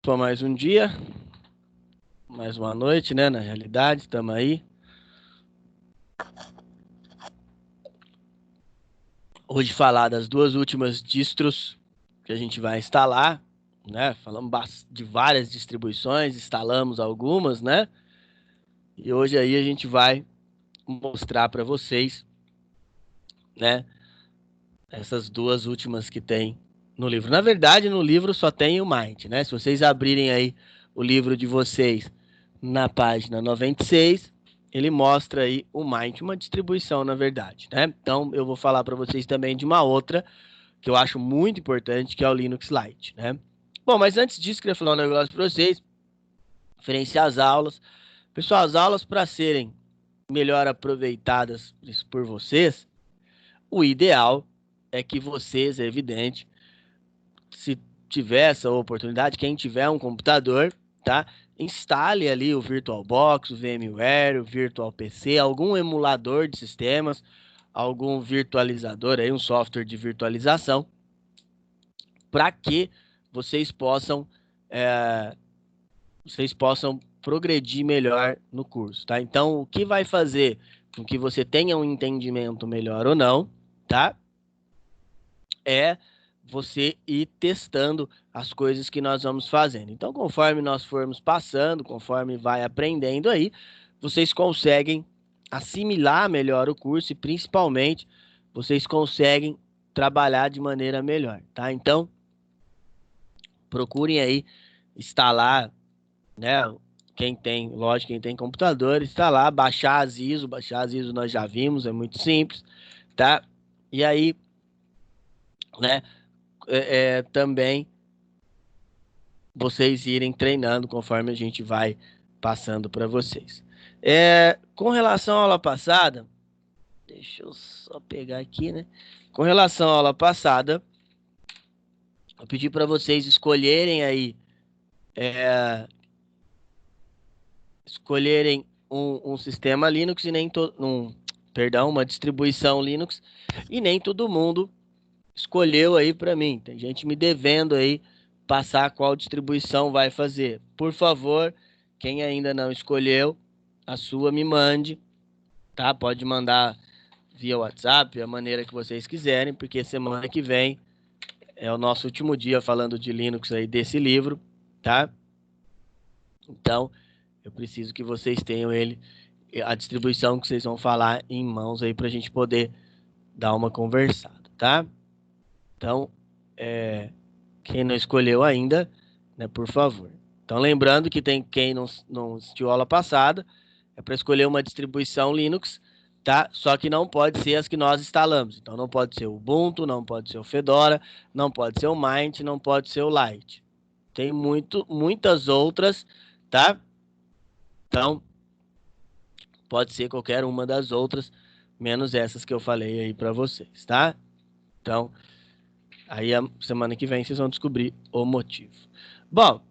Para mais um dia, mais uma noite, né? Na realidade, estamos aí. Hoje falar das duas últimas distros que a gente vai instalar, né? Falamos de várias distribuições, instalamos algumas, né? E hoje aí a gente vai mostrar para vocês, né? Essas duas últimas que tem no livro. Na verdade, no livro só tem o Mind, né? Se vocês abrirem aí o livro de vocês na página 96, ele mostra aí o Mind, uma distribuição, na verdade, né? Então, eu vou falar para vocês também de uma outra que eu acho muito importante, que é o Linux Lite, né? Bom, mas antes disso, queria falar um negócio para vocês, referente às aulas. Pessoal, as aulas, para serem melhor aproveitadas por vocês, o ideal é que vocês, é evidente, se tiver essa oportunidade, quem tiver um computador, tá? Instale ali o VirtualBox, o VMware, o VirtualPC, algum emulador de sistemas, algum virtualizador aí, um software de virtualização, para que vocês possam é, progredir melhor no curso, tá? Então, o que vai fazer com que você tenha um entendimento melhor ou não, tá? É você ir testando as coisas que nós vamos fazendo. Então, conforme nós formos passando, conforme vai aprendendo aí, vocês conseguem assimilar melhor o curso e principalmente vocês conseguem trabalhar de maneira melhor, tá? Então, procurem aí instalar, né? Quem tem, lógico, quem tem computador, instalar, baixar as ISO nós já vimos, é muito simples, tá? E aí, né? Também vocês irem treinando conforme a gente vai passando para vocês. Com relação à aula passada, deixa eu só pegar aqui, né? Com relação à aula passada, eu pedi para vocês escolherem aí, escolherem um sistema Linux e nem perdão, uma distribuição Linux e nem todo mundo escolheu aí para mim. Tem gente me devendo aí passar qual distribuição vai fazer. Por favor, quem ainda não escolheu, a sua me mande, tá? Pode mandar via WhatsApp, a maneira que vocês quiserem, porque semana que vem é o nosso último dia falando de Linux aí desse livro, tá? Então, eu preciso que vocês tenham ele, a distribuição que vocês vão falar em mãos aí para a gente poder dar uma conversada, tá? Então, quem não escolheu ainda, né, por favor. Então, lembrando que tem quem não assistiu a aula passada, é para escolher uma distribuição Linux, tá? Só que não pode ser as que nós instalamos. Então, não pode ser o Ubuntu, não pode ser o Fedora, não pode ser o Mint, não pode ser o Lite. Tem muitas outras, tá? Então, pode ser qualquer uma das outras, menos essas que eu falei aí para vocês, tá? Então, aí a semana que vem vocês vão descobrir o motivo. Bom,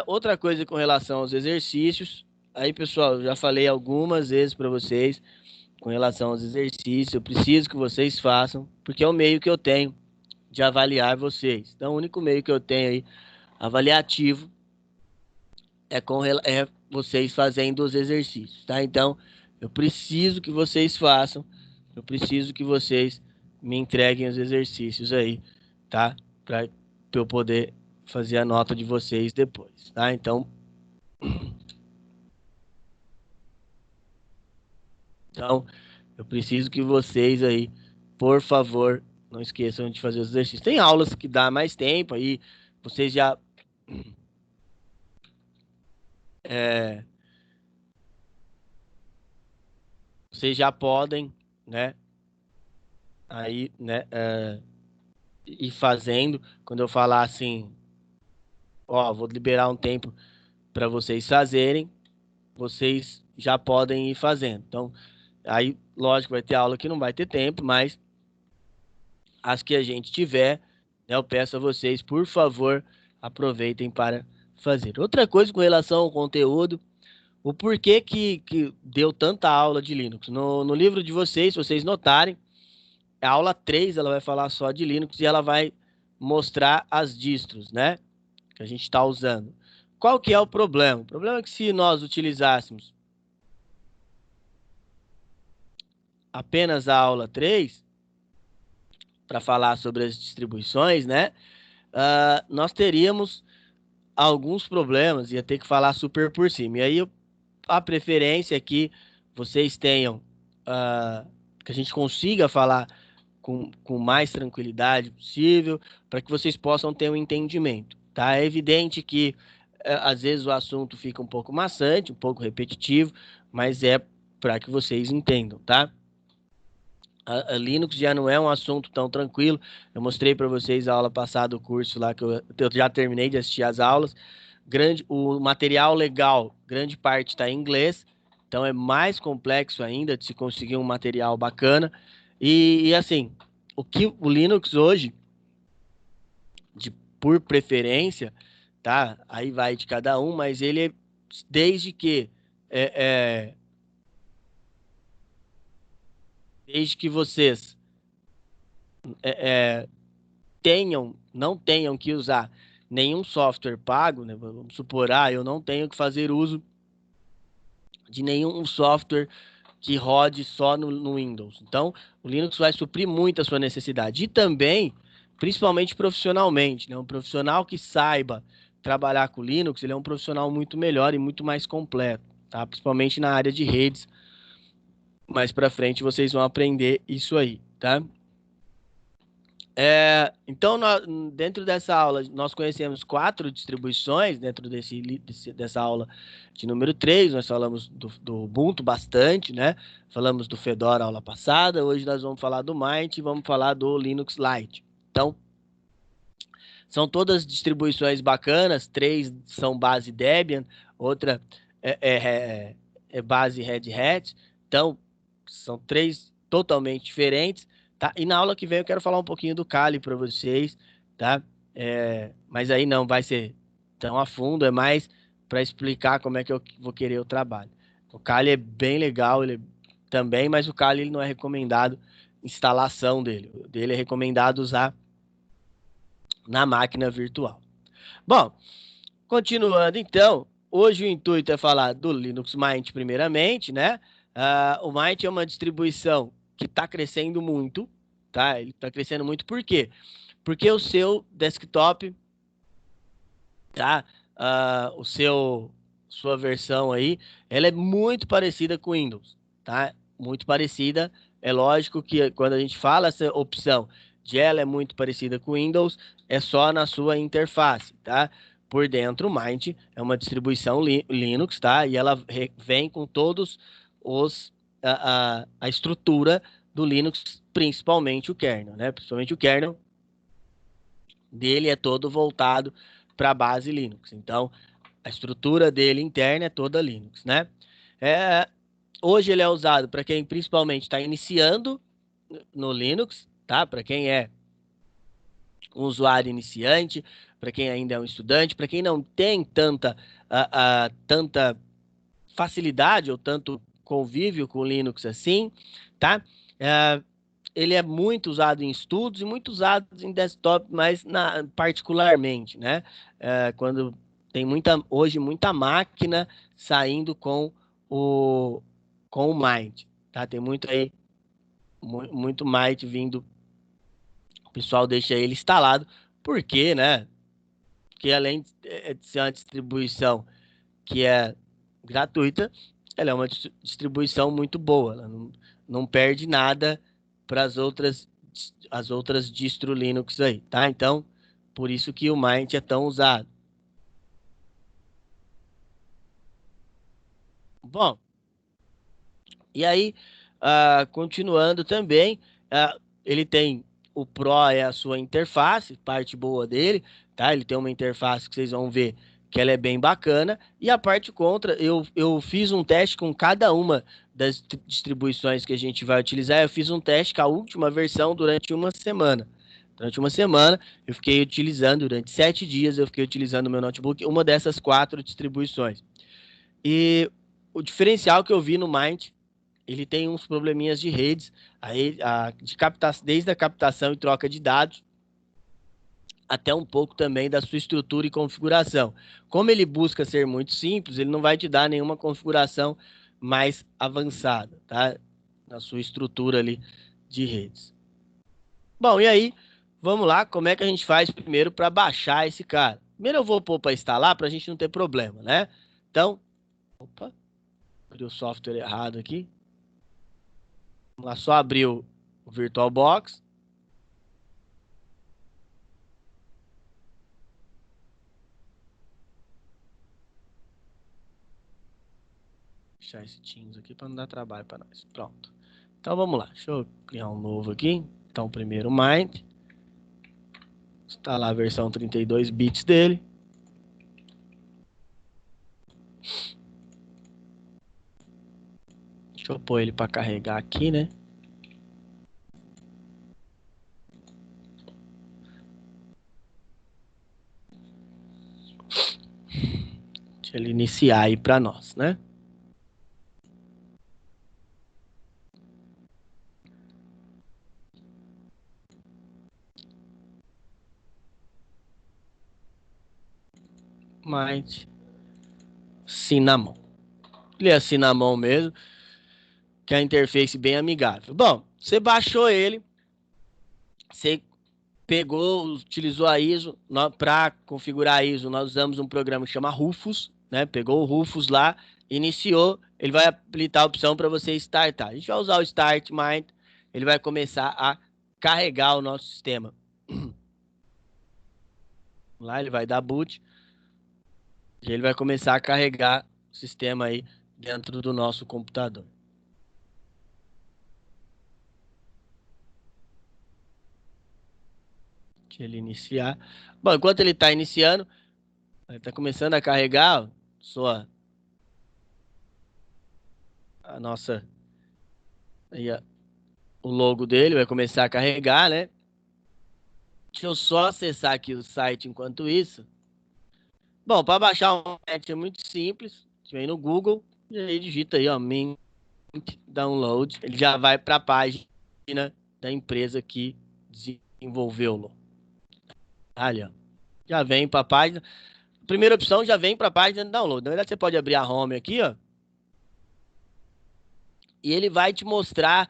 outra coisa com relação aos exercícios, aí pessoal, eu já falei algumas vezes para vocês com relação aos exercícios, eu preciso que vocês façam, porque é o meio que eu tenho de avaliar vocês. Então, o único meio que eu tenho aí avaliativo é vocês fazendo os exercícios, tá? Então, eu preciso que vocês façam, eu preciso que vocês me entreguem os exercícios aí, tá? Para eu poder fazer a nota de vocês depois, tá? Então, eu preciso que vocês aí, por favor, não esqueçam de fazer os exercícios. Tem aulas que dá mais tempo aí, vocês já é, vocês já podem, né? Aí, né? Ir fazendo. Quando eu falar assim, ó, vou liberar um tempo para vocês fazerem, vocês já podem ir fazendo. Então, aí, lógico, vai ter aula que não vai ter tempo, mas as que a gente tiver, né, eu peço a vocês, por favor, aproveitem para fazer. Outra coisa com relação ao conteúdo, o porquê que deu tanta aula de Linux. No livro de vocês, se vocês notarem, a aula 3 ela vai falar só de Linux e ela vai mostrar as distros, né? que a gente está usando. Qual que é o problema? O problema é que se nós utilizássemos apenas a aula 3 para falar sobre as distribuições, né? Nós teríamos alguns problemas, ia ter que falar super por cima. E aí a preferência é que vocês tenham, que a gente consiga falar com mais tranquilidade possível, para que vocês possam ter um entendimento, tá? É evidente que às vezes o assunto fica um pouco maçante, um pouco repetitivo, mas é para que vocês entendam, tá? A Linux já não é um assunto tão tranquilo. Eu mostrei para vocês a aula passada, o curso lá, que eu já terminei de assistir as aulas. O material legal, grande parte está em inglês, então é mais complexo ainda de se conseguir um material bacana. E assim, o que o Linux hoje, por preferência, tá? Aí vai de cada um, mas ele é, desde que é, desde que vocês é, não tenham que usar nenhum software pago, né? Vamos supor, eu não tenho que fazer uso de nenhum software que rode só no Windows. Então, o Linux vai suprir muito a sua necessidade. E também, principalmente profissionalmente, né? Um profissional que saiba trabalhar com Linux, ele é um profissional muito melhor e muito mais completo, tá? Principalmente na área de redes. Mais para frente vocês vão aprender isso aí, tá? Então, dentro dessa aula, nós conhecemos 4 distribuições dentro dessa aula de número 3. Nós falamos do Ubuntu bastante, né? Falamos do Fedora aula passada. Hoje nós vamos falar do Mint e vamos falar do Linux Lite. Então, são todas distribuições bacanas. 3 são base Debian, outra é base Red Hat. Então, são 3 totalmente diferentes. Tá? E na aula que vem eu quero falar um pouquinho do Kali para vocês, tá? Mas aí não vai ser tão a fundo, é mais para explicar como é que eu vou querer o trabalho. O Kali é bem legal, ele também, mas o Kali ele não é recomendado instalação dele. O dele é recomendado usar na máquina virtual. Bom, continuando então, hoje o intuito é falar do Linux Mint primeiramente, né? O Mint é uma distribuição que está crescendo muito, tá? Ele está crescendo muito por quê? Porque o seu desktop, tá? Sua versão aí, ela é muito parecida com o Windows, tá? Muito parecida. É lógico que quando a gente fala essa opção de ela é muito parecida com o Windows, é só na sua interface, tá? Por dentro, o Mint é uma distribuição Linux, tá? E ela vem com todos a estrutura do Linux, principalmente o kernel, né? Principalmente o kernel dele é todo voltado para a base Linux. Então, a estrutura dele interna é toda Linux, né? Hoje ele é usado para quem principalmente está iniciando no Linux, tá? Para quem é um usuário iniciante, para quem ainda é um estudante, para quem não tem tanta facilidade ou tanto convívio com Linux assim, tá? Ele é muito usado em estudos e muito usado em desktop, mas particularmente, né? Quando tem hoje muita máquina saindo com o Mind, tá? Tem muito aí, muito Mind vindo, o pessoal deixa ele instalado, porque, né? Porque além de ser uma distribuição que é gratuita, ela é uma distribuição muito boa, ela não perde nada para as outras distro Linux aí, tá? Então, por isso que o Mint é tão usado. Bom, e aí, continuando também, ele tem o Pro é a sua interface, parte boa dele, tá? Ele tem uma interface que vocês vão ver que ela é bem bacana. E a parte contra, eu fiz um teste com cada uma das distribuições que a gente vai utilizar. Eu fiz um teste com a última versão durante uma semana. Durante uma semana, eu fiquei utilizando, durante 7 dias, eu fiquei utilizando o meu notebook, uma dessas 4 distribuições. E o diferencial que eu vi no Mint, ele tem uns probleminhas de redes, desde a captação e troca de dados. até um pouco também da sua estrutura e configuração. Como ele busca ser muito simples, ele não vai te dar nenhuma configuração mais avançada, tá? Na sua estrutura ali de redes. Bom, e aí, vamos lá, como é que a gente faz primeiro para baixar esse cara? Primeiro eu vou pôr para instalar para a gente não ter problema, né? Então, opa, abri o software errado aqui. Vamos lá, só abrir o VirtualBox. Deixar esse Teams aqui para não dar trabalho para nós. Pronto. Então vamos lá. Deixa eu criar um novo aqui. Então primeiro o Mind. Instalar a versão 32 bits dele. Deixa eu pôr ele para carregar aqui, né? Deixa ele iniciar aí para nós, né? Mind Cinnamon. Ele é Cinnamon mesmo, que é a interface bem amigável. Bom, você baixou ele, você pegou, utilizou a ISO, para configurar a ISO, nós usamos um programa que chama Rufus, né? Pegou o Rufus lá, iniciou, ele vai habilitar a opção para você startar. A gente vai usar o Start Mind, ele vai começar a carregar o nosso sistema. Lá ele vai dar boot e ele vai começar a carregar o sistema aí dentro do nosso computador. Deixa ele iniciar. Bom, enquanto ele está iniciando, ele está começando a carregar a nossa aí, o logo dele, vai começar a carregar, né? Deixa eu só acessar aqui o site enquanto isso. Bom, para baixar um Mint é muito simples. Você vem no Google e aí digita aí, ó, Mint Download. Ele já vai para a página da empresa que desenvolveu-lo. Ali, ó. Já vem para a página. Primeira opção já vem para a página de download. Na verdade, você pode abrir a home aqui, ó. E ele vai te mostrar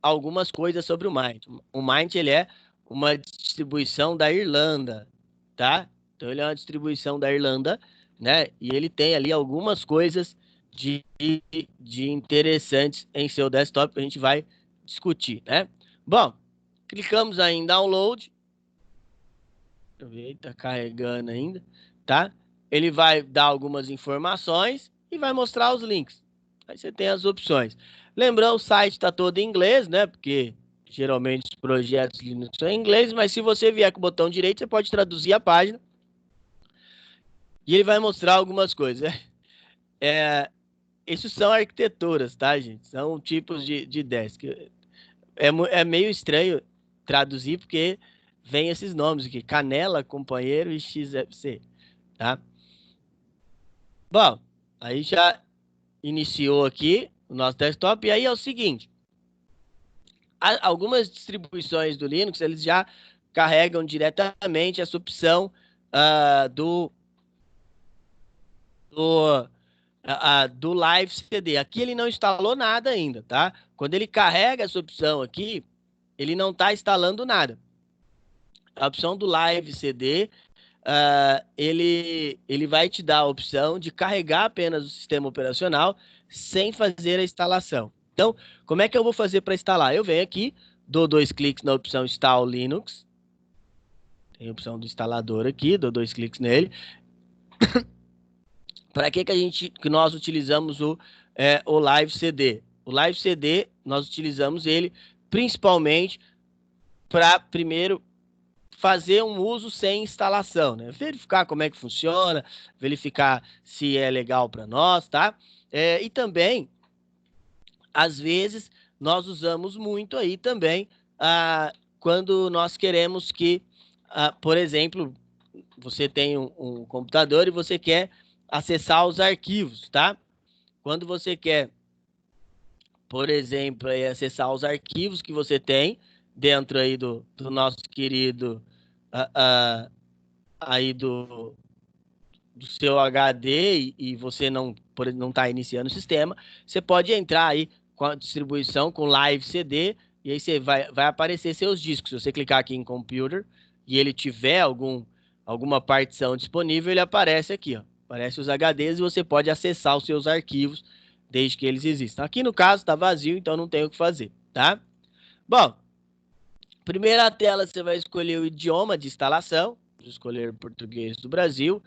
algumas coisas sobre o Mint. O Mint, ele é uma distribuição da Irlanda, tá? Então ele é uma distribuição da Irlanda, né? E ele tem ali algumas coisas de interessantes em seu desktop que a gente vai discutir, né? Bom, clicamos aí em download. Deixa eu ver, tá carregando ainda, tá? Ele vai dar algumas informações e vai mostrar os links. Aí você tem as opções. Lembrando, o site está todo em inglês, né? Porque geralmente os projetos Linux são em inglês, mas se você vier com o botão direito, você pode traduzir a página e ele vai mostrar algumas coisas. Isso são arquiteturas, tá, gente? São tipos de desk. É meio estranho traduzir porque vem esses nomes aqui: Canela, Companheiro e XFC, tá? Bom, aí já iniciou aqui o nosso desktop. E aí é o seguinte: algumas distribuições do Linux, eles já carregam diretamente essa opção do Live CD. Aqui ele não instalou nada ainda, tá? Quando ele carrega essa opção aqui, ele não está instalando nada. A opção do Live CD, ele vai te dar a opção de carregar apenas o sistema operacional sem fazer a instalação. Então, como é que eu vou fazer para instalar? Eu venho aqui, dou 2 cliques na opção Install Linux. Tem a opção do instalador aqui, dou 2 cliques nele. Para que nós utilizamos o Live CD? O Live CD, nós utilizamos ele principalmente para, primeiro, fazer um uso sem instalação, né? Verificar como é que funciona, verificar se é legal para nós, tá? E também, às vezes, nós usamos muito aí também quando nós queremos que, por exemplo, você tem um computador e você quer acessar os arquivos, tá? Quando você quer, por exemplo, acessar os arquivos que você tem dentro aí do nosso querido aí do seu HD e você não está iniciando o sistema, você pode entrar aí com a distribuição, com Live CD, e aí você vai aparecer seus discos. Se você clicar aqui em Computer e ele tiver alguma partição disponível, ele aparece aqui, ó. Aparece os HDs e você pode acessar os seus arquivos desde que eles existam. Aqui no caso está vazio, então não tem o que fazer, tá? Bom, primeira tela você vai escolher o idioma de instalação, vou escolher português do Brasil.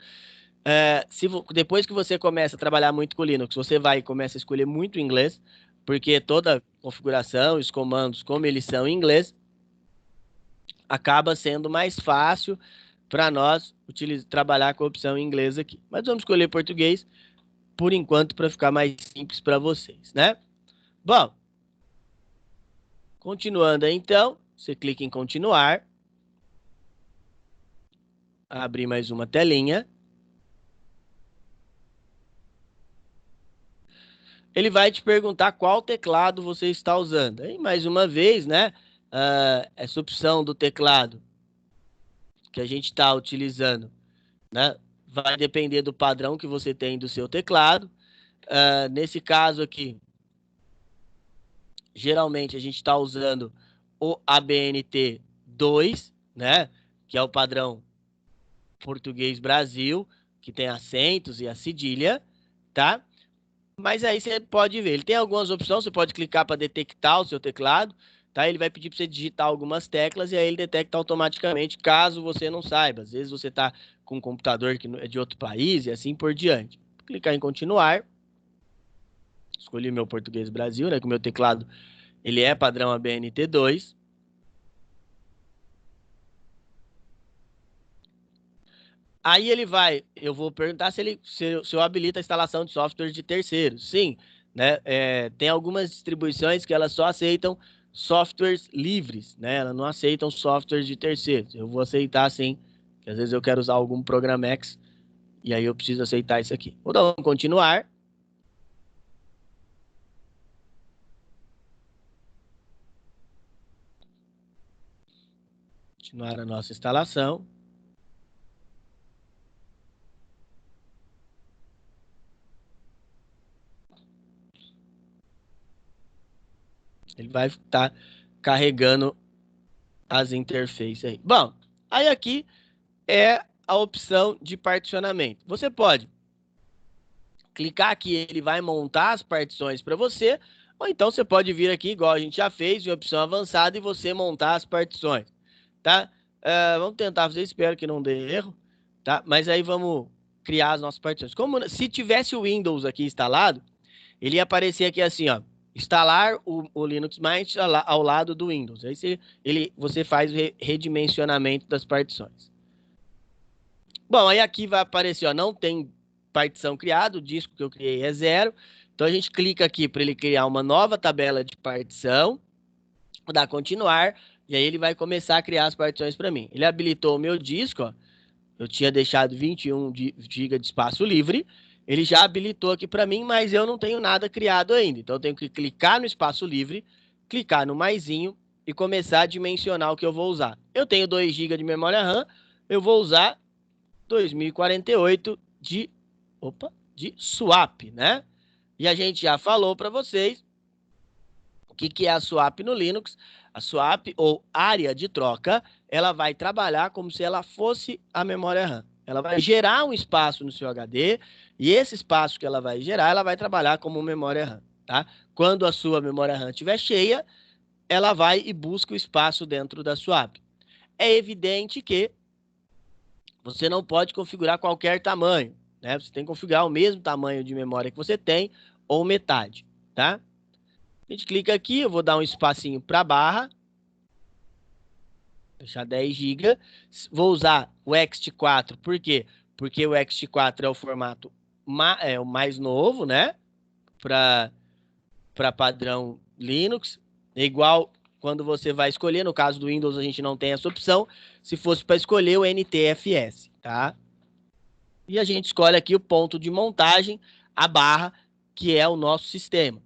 Depois que você começa a trabalhar muito com Linux, você vai e começa a escolher muito inglês, porque toda configuração, os comandos, como eles são em inglês, acaba sendo mais fácil para nós trabalhar com a opção em inglês aqui. Mas vamos escolher português, por enquanto, para ficar mais simples para vocês, né? Bom, continuando aí, então, você clica em continuar, abrir mais uma telinha. Ele vai te perguntar qual teclado você está usando. Aí, mais uma vez, né? Essa opção do teclado que a gente está utilizando, né? Vai depender do padrão que você tem do seu teclado. Nesse caso aqui, geralmente a gente está usando o ABNT 2, né? Que é o padrão português Brasil, que tem acentos e a cedilha, tá? Mas aí você pode ver, ele tem algumas opções, você pode clicar para detectar o seu teclado, tá? Ele vai pedir para você digitar algumas teclas e aí ele detecta automaticamente, caso você não saiba. Às vezes você está com um computador que é de outro país e assim por diante. Vou clicar em continuar. Escolhi meu português Brasil, né? Com o meu teclado, ele é padrão ABNT2. Aí eu vou perguntar se eu habilita a instalação de software de terceiros. Sim, né? Tem algumas distribuições que elas só aceitam softwares livres, né? Elas não aceitam softwares de terceiros. Eu vou aceitar sim, que às vezes eu quero usar algum Programex e aí eu preciso aceitar isso aqui. Vou dar um continuar. Continuar a nossa instalação. Ele vai estar carregando as interfaces aí. Bom, aí aqui é a opção de particionamento. Você pode clicar aqui, ele vai montar as partições para você, ou então você pode vir aqui, igual a gente já fez, em opção avançada, e você montar as partições, tá? Vamos tentar fazer, espero que não dê erro, tá? Mas aí vamos criar as nossas partições. Como se tivesse o Windows aqui instalado, ele ia aparecer aqui assim, ó, instalar o Linux Mint ao lado do Windows. Aí você faz o redimensionamento das partições. Bom, aí aqui vai aparecer, ó, não tem partição criada, o disco que eu criei é 0. Então a gente clica aqui para ele criar uma nova tabela de partição, vou dar continuar, e aí ele vai começar a criar as partições para mim. Ele habilitou o meu disco, ó, eu tinha deixado 21 GB de espaço livre, ele já habilitou aqui para mim, mas eu não tenho nada criado ainda. Então eu tenho que clicar no espaço livre, clicar no maisinho e começar a dimensionar o que eu vou usar. Eu tenho 2 GB de memória RAM, eu vou usar 2048 de swap, né? E a gente já falou para vocês o que é a swap no Linux. A swap, ou área de troca, ela vai trabalhar como se ela fosse a memória RAM. Ela vai gerar um espaço no seu HD, e esse espaço que ela vai gerar, ela vai trabalhar como memória RAM, tá? Quando a sua memória RAM estiver cheia, ela vai e busca o espaço dentro da swap. É evidente que você não pode configurar qualquer tamanho, né? Você tem que configurar o mesmo tamanho de memória que você tem, ou metade, tá? A gente clica aqui, eu vou dar um espacinho para barra, deixar 10 GB. Vou usar o ext4, por quê? Porque o ext4 é o formato o mais novo, né? Para padrão Linux. É igual quando você vai escolher, no caso do Windows a gente não tem essa opção, se fosse para escolher o NTFS, tá? E a gente escolhe aqui o ponto de montagem, a barra, que é o nosso sistema.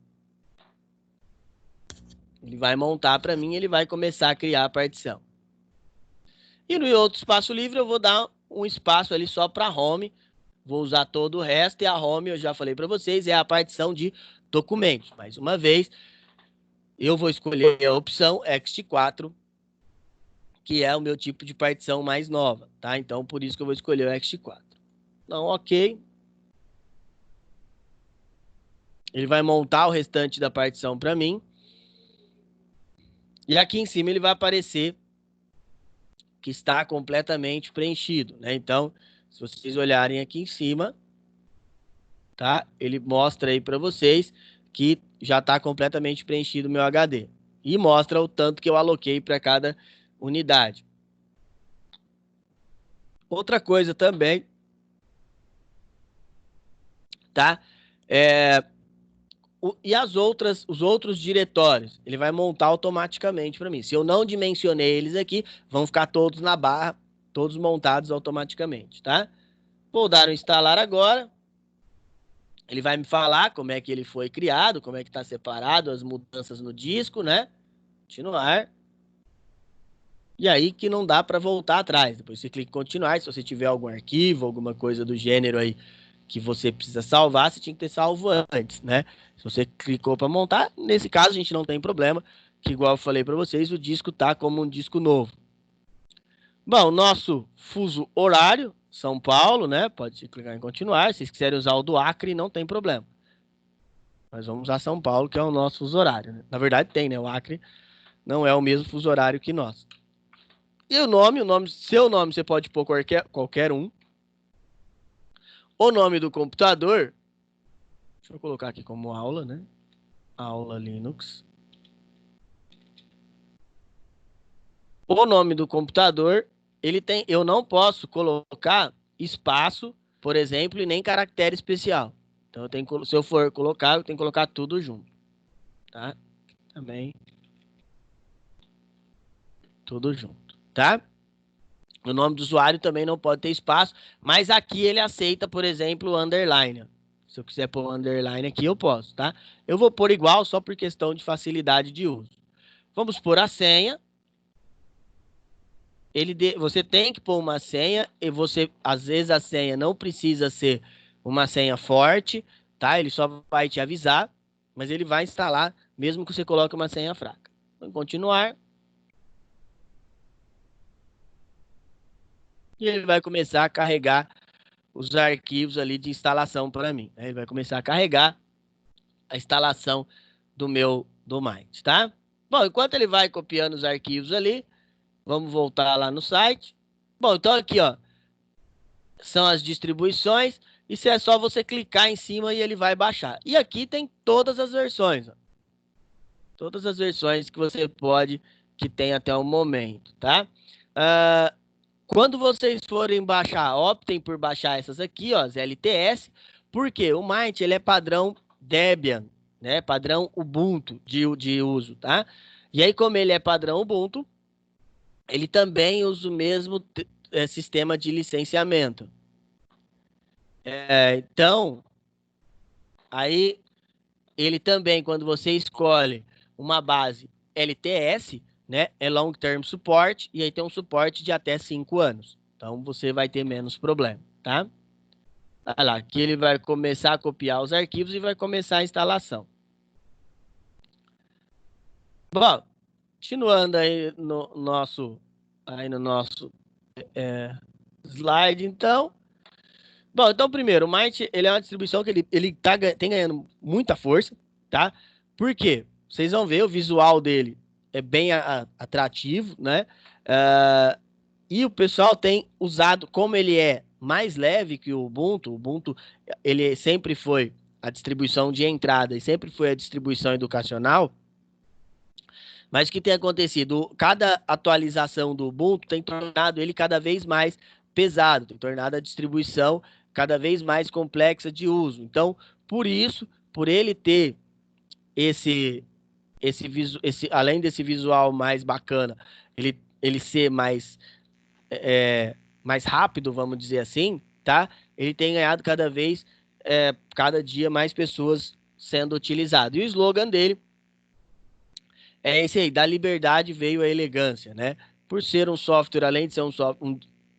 Ele vai montar para mim, ele vai começar a criar a partição. E no outro espaço livre eu vou dar um espaço ali só para home. Vou usar todo o resto, e a home, eu já falei para vocês, é a partição de documentos. Mais uma vez, eu vou escolher a opção ext4, que é o meu tipo de partição mais nova, tá? Então, por isso que eu vou escolher o ext4. Então, ok. Ele vai montar o restante da partição para mim. E aqui em cima ele vai aparecer que está completamente preenchido, né? Então, se vocês olharem aqui em cima, tá? Ele mostra aí para vocês que já está completamente preenchido o meu HD. E mostra o tanto que eu aloquei para cada unidade. Outra coisa também, tá? E os outros diretórios, ele vai montar automaticamente para mim. Se eu não dimensionei eles aqui, vão ficar todos na barra, todos montados automaticamente, tá? Vou dar um instalar agora. Ele vai me falar como é que ele foi criado, como é que está separado, as mudanças no disco, né? Continuar. E aí que não dá para voltar atrás. Depois você clica em continuar. Se você tiver algum arquivo, alguma coisa do gênero aí que você precisa salvar, você tinha que ter salvo antes, né? Se você clicou para montar, nesse caso a gente não tem problema, que igual eu falei para vocês, o disco tá como um disco novo. Bom, nosso fuso horário, São Paulo, né? Pode clicar em continuar. Se vocês quiserem usar o do Acre, não tem problema. Nós vamos usar São Paulo, que é o nosso fuso horário, né? Na verdade tem, né? O Acre não é o mesmo fuso horário que nós. E o nome, seu nome você pode pôr qualquer um. O nome do computador, deixa eu colocar aqui como aula, né? Aula Linux. O nome do computador, eu não posso colocar espaço, por exemplo, e nem caractere especial. Então, se eu for colocar, eu tenho que colocar tudo junto, tá? Também tudo junto, tá? O nome do usuário também não pode ter espaço, mas aqui ele aceita, por exemplo, o underline. Se eu quiser pôr um underline aqui, eu posso, tá? Eu vou pôr igual só por questão de facilidade de uso. Vamos pôr a senha. Você tem que pôr uma senha, e às vezes a senha não precisa ser uma senha forte, tá? Ele só vai te avisar, mas ele vai instalar, mesmo que você coloque uma senha fraca. Vamos continuar. E ele vai começar a carregar os arquivos ali de instalação para mim. Ele vai começar a carregar a instalação do Mint, tá? Bom, enquanto ele vai copiando os arquivos ali, vamos voltar lá no site. Bom, então aqui, ó, são as distribuições. Isso é só você clicar em cima e ele vai baixar. E aqui tem todas as versões, ó. Todas as versões que você pode, que tem até o momento, tá? Quando vocês forem baixar, optem por baixar essas aqui, ó, as LTS, porque o Mint, ele é padrão Debian, né? Padrão Ubuntu de uso, tá? E aí, como ele é padrão Ubuntu, ele também usa o mesmo sistema de licenciamento. Então, aí ele também, quando você escolhe uma base LTS, né, é Long Term Support, e aí tem um suporte de até 5 anos. Então, você vai ter menos problema, tá? Olha lá, aqui ele vai começar a copiar os arquivos e vai começar a instalação. Bom, continuando aí no nosso slide, então. Bom, então primeiro, o Mint, ele é uma distribuição que ele tem ganhando muita força, tá? Por quê? Vocês vão ver, o visual dele é bem atrativo, né? E o pessoal tem usado, como ele é mais leve que o Ubuntu, ele sempre foi a distribuição de entrada e sempre foi a distribuição educacional. Mas o que tem acontecido? Cada atualização do Ubuntu tem tornado ele cada vez mais pesado, tem tornado a distribuição cada vez mais complexa de uso. Então, por isso, por ele ter além desse visual mais bacana, ele ser mais rápido, vamos dizer assim, tá? Ele tem ganhado cada dia mais pessoas sendo utilizado. E o slogan dele é esse aí: da liberdade veio a elegância, né? Por ser um software, além de ser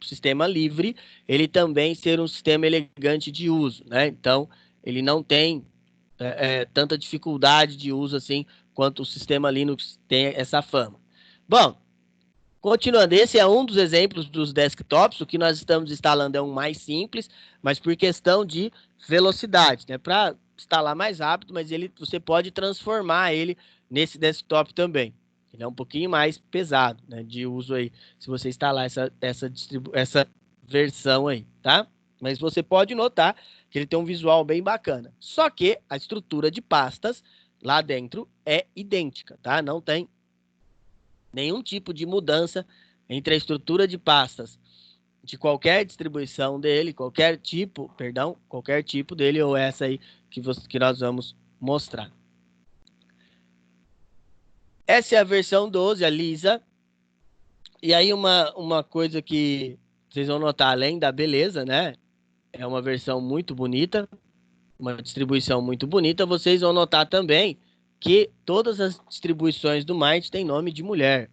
sistema livre, ele também ser um sistema elegante de uso, né? Então, ele não tem tanta dificuldade de uso assim quanto o sistema Linux tem essa fama. Bom, continuando, esse é um dos exemplos dos desktops. O que nós estamos instalando é um mais simples, mas por questão de velocidade, né? Para instalar mais rápido, mas você pode transformar ele nesse desktop também. Ele é um pouquinho mais pesado, né, de uso aí, se você instalar essa versão aí, tá? Mas você pode notar que ele tem um visual bem bacana. Só que a estrutura de pastas lá dentro é idêntica, tá? Não tem nenhum tipo de mudança entre a estrutura de pastas de qualquer distribuição dele, qualquer tipo dele, ou essa aí que nós vamos mostrar. Essa é a versão 12, a lisa. E aí uma coisa que vocês vão notar, além da beleza, né? É uma versão muito bonita, uma distribuição muito bonita. Vocês vão notar também que todas as distribuições do Might têm nome de mulher,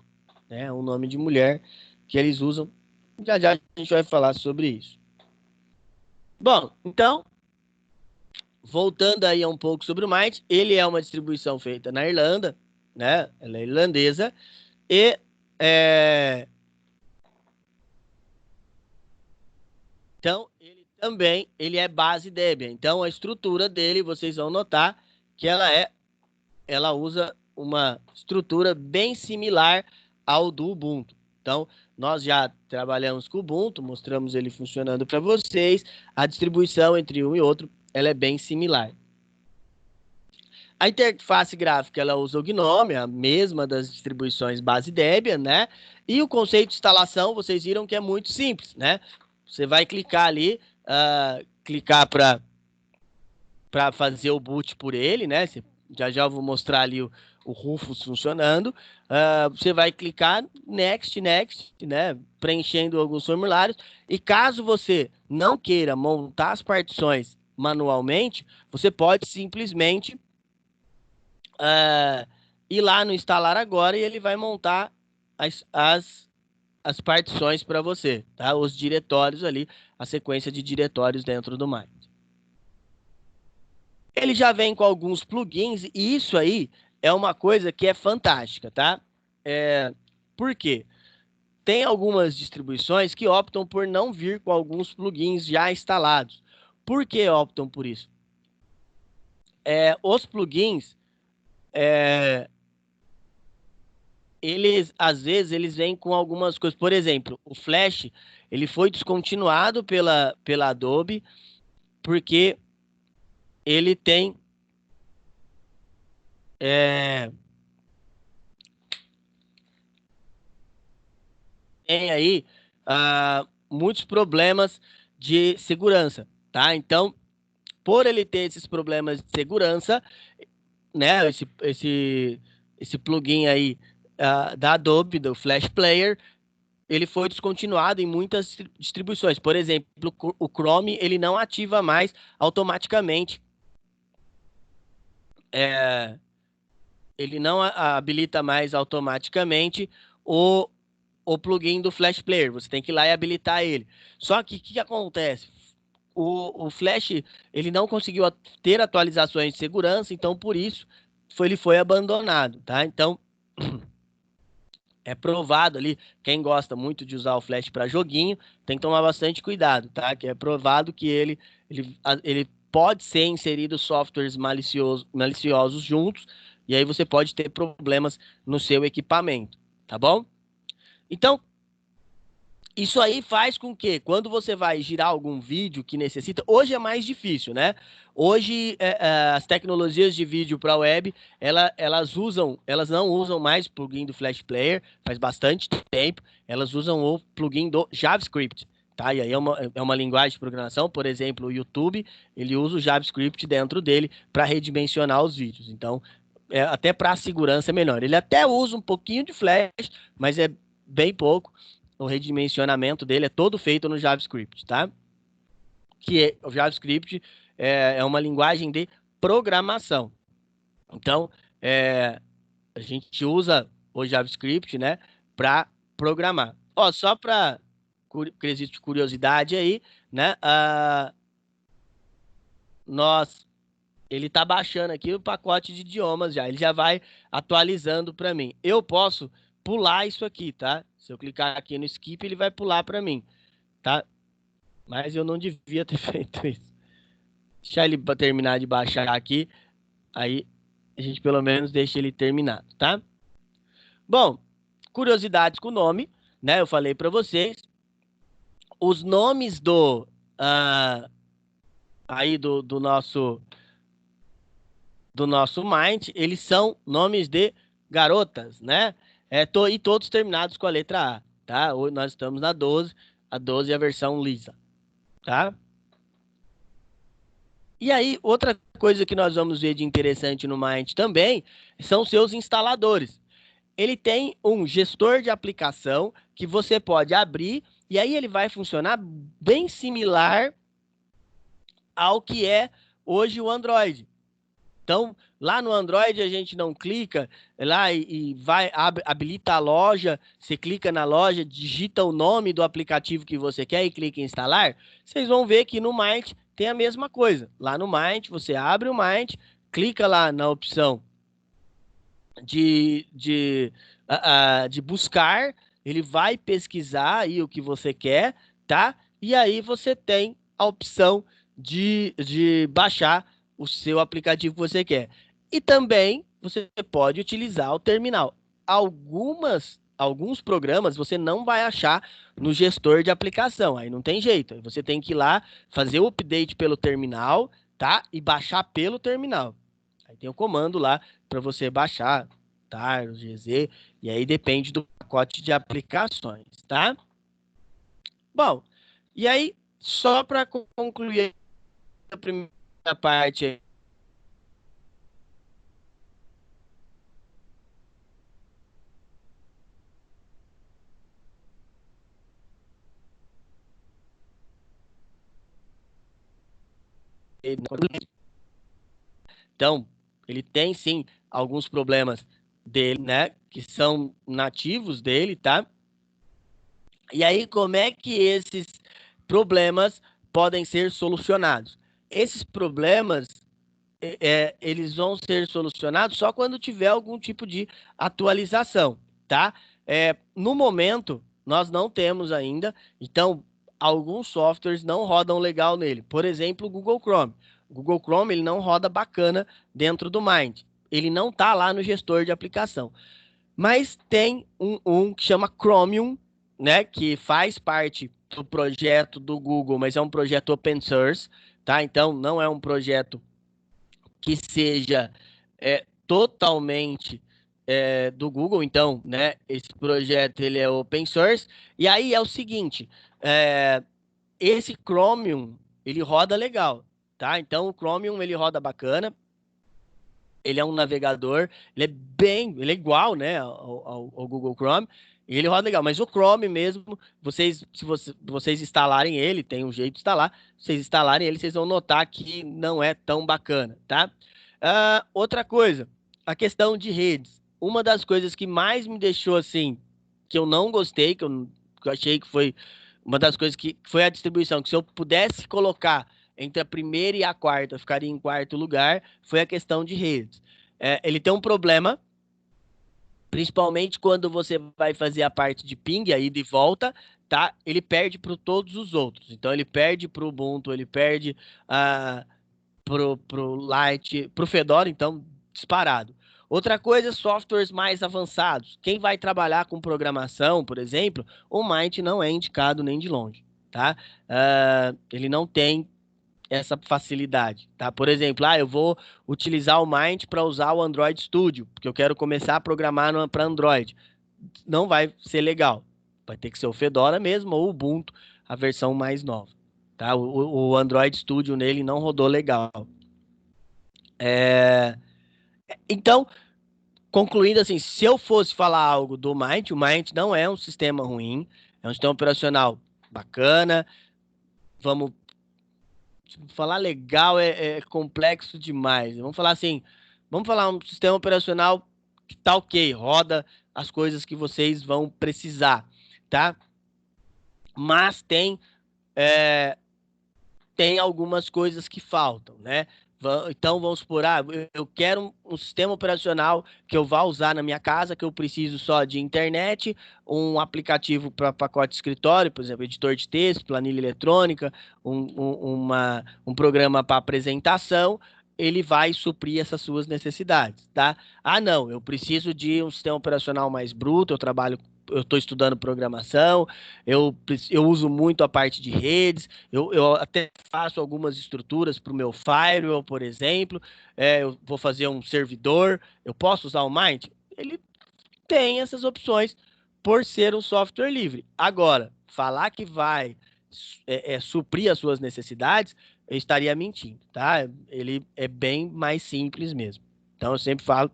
né? Um nome de mulher que eles usam. Já já a gente vai falar sobre isso. Bom, então, voltando aí um pouco sobre o Might, ele é uma distribuição feita na Irlanda, né? Ela é irlandesa e então ele é base Debian. Então a estrutura dele, vocês vão notar que ela usa uma estrutura bem similar ao do Ubuntu. Então, nós já trabalhamos com o Ubuntu, mostramos ele funcionando para vocês. A distribuição entre um e outro, ela é bem similar. A interface gráfica, ela usa o GNOME, a mesma das distribuições base Debian, né? E o conceito de instalação, vocês viram que é muito simples, né? Você vai clicar ali, clicar para fazer o boot por ele, né? Já vou mostrar ali o Rufus funcionando. Você vai clicar next, né? Preenchendo alguns formulários. E caso você não queira montar as partições manualmente, você pode simplesmente ir lá no instalar agora e ele vai montar as partições para você, tá? Os diretórios ali, a sequência de diretórios dentro do Might. Ele já vem com alguns plugins e isso aí é uma coisa que é fantástica, tá? Por quê? Tem algumas distribuições que optam por não vir com alguns plugins já instalados. Por que optam por isso? Os plugins, às vezes eles vêm com algumas coisas. Por exemplo, o Flash, ele foi descontinuado pela Adobe porque ele tem aí muitos problemas de segurança, tá? Então, por ele ter esses problemas de segurança, né? Esse plugin aí da Adobe, do Flash Player, ele foi descontinuado em muitas distribuições. Por exemplo, o Chrome, ele não ativa mais automaticamente. Ele não habilita mais automaticamente o plugin do Flash Player. Você tem que ir lá e habilitar ele. Só que o que acontece? O Flash, ele não conseguiu ter atualizações de segurança, então por isso ele foi abandonado, tá? Então, é provado ali, quem gosta muito de usar o Flash para joguinho, tem que tomar bastante cuidado, tá? Que é provado que ele pode ser inserido softwares maliciosos juntos, e aí você pode ter problemas no seu equipamento, tá bom? Então, isso aí faz com que, quando você vai girar algum vídeo que necessita, hoje é mais difícil, né? Hoje, as tecnologias de vídeo para web, elas não usam mais o plugin do Flash Player, faz bastante tempo, elas usam o plugin do JavaScript, tá? E aí é uma linguagem de programação, por exemplo, o YouTube, ele usa o JavaScript dentro dele para redimensionar os vídeos. Então, até para a segurança é melhor. Ele até usa um pouquinho de Flash, mas é bem pouco. O redimensionamento dele é todo feito no JavaScript, tá? O JavaScript é uma linguagem de programação. Então, a gente usa o JavaScript, né, para programar. Ó, só para quesito de curiosidade aí, né? Ele está baixando aqui o pacote de idiomas já. Ele já vai atualizando para mim. Eu posso pular isso aqui, tá? Se eu clicar aqui no skip, ele vai pular para mim, tá? Mas eu não devia ter feito isso. Deixar ele terminar de baixar aqui. Aí a gente pelo menos deixa ele terminado, tá? Bom, curiosidades com o nome, né? Eu falei para vocês. Os nomes aí do nosso Mind, eles são nomes de garotas, né? E todos terminados com a letra A, tá? Hoje nós estamos na 12, a 12 é a versão lisa, tá? E aí, outra coisa que nós vamos ver de interessante no Mind também são seus instaladores. Ele tem um gestor de aplicação que você pode abrir e aí ele vai funcionar bem similar ao que é hoje o Android. Então, lá no Android a gente não clica lá e habilita a loja, você clica na loja, digita o nome do aplicativo que você quer e clica em instalar. Vocês vão ver que no Mind tem a mesma coisa. Lá no Mind, você abre o Mind, clica lá na opção de buscar, ele vai pesquisar aí o que você quer, tá? E aí você tem a opção de baixar o seu aplicativo que você quer. E também você pode utilizar o terminal. Alguns programas você não vai achar no gestor de aplicação, aí não tem jeito. Aí você tem que ir lá fazer o update pelo terminal, tá? E baixar pelo terminal. Aí tem o comando lá para você baixar, tá? O GZ, e aí depende do pacote de aplicações, tá? Bom, e aí, só para concluir a primeira parte aí, então, ele tem sim alguns problemas dele, né? Que são nativos dele, tá? E aí, como é que esses problemas podem ser solucionados? Esses problemas, eles vão ser solucionados só quando tiver algum tipo de atualização, tá? No momento, nós não temos ainda, então alguns softwares não rodam legal nele. Por exemplo, o Google Chrome. O Google Chrome ele não roda bacana dentro do Mind. Ele não está lá no gestor de aplicação. Mas tem um que chama Chromium, né, que faz parte do projeto do Google, mas é um projeto open source, tá? Então não é um projeto que seja totalmente do Google, então, né? Esse projeto ele é open source. E aí é o seguinte, esse Chromium ele roda legal, tá? Então o Chromium ele roda bacana. Ele é um navegador, ele é igual, né, ao Google Chrome. E ele roda legal, mas o Chrome mesmo, se vocês instalarem ele, tem um jeito de instalar, se vocês instalarem ele, vocês vão notar que não é tão bacana, tá? Outra coisa, a questão de redes. Uma das coisas que mais me deixou assim, que eu não gostei, que eu achei que foi uma das coisas que foi a distribuição, que se eu pudesse colocar entre a primeira e a quarta, eu ficaria em quarto lugar, foi a questão de redes. Ele tem um problema, principalmente quando você vai fazer a parte de ping, aí de volta, tá? Ele perde para todos os outros. Então ele perde para o Ubuntu, ele perde pro Lite, pro Fedora, então disparado. Outra coisa, softwares mais avançados. Quem vai trabalhar com programação, por exemplo, o Mint não é indicado nem de longe, tá? Ele não tem essa facilidade, tá? Por exemplo, eu vou utilizar o Mint para usar o Android Studio, porque eu quero começar a programar para Android. Não vai ser legal. Vai ter que ser o Fedora mesmo ou o Ubuntu, a versão mais nova, tá? O Android Studio nele não rodou legal. Então, concluindo assim, se eu fosse falar algo do Mint, o Mint não é um sistema ruim, é um sistema operacional bacana. Vamos falar legal é complexo demais. Vamos falar assim, vamos falar um sistema operacional que tá ok, roda as coisas que vocês vão precisar, tá? mas tem algumas coisas que faltam, né? Então, vamos supor, eu quero um sistema operacional que eu vá usar na minha casa, que eu preciso só de internet, um aplicativo para pacote de escritório, por exemplo, editor de texto, planilha eletrônica, um programa para apresentação, ele vai suprir essas suas necessidades, tá? Ah, não, eu preciso de um sistema operacional mais bruto, eu estou estudando programação, eu uso muito a parte de redes, eu até faço algumas estruturas para o meu firewall, por exemplo. Eu vou fazer um servidor. Eu posso usar o Mind? Ele tem essas opções por ser um software livre. Agora, falar que vai suprir as suas necessidades, eu estaria mentindo, tá? Ele é bem mais simples mesmo. Então, eu sempre falo,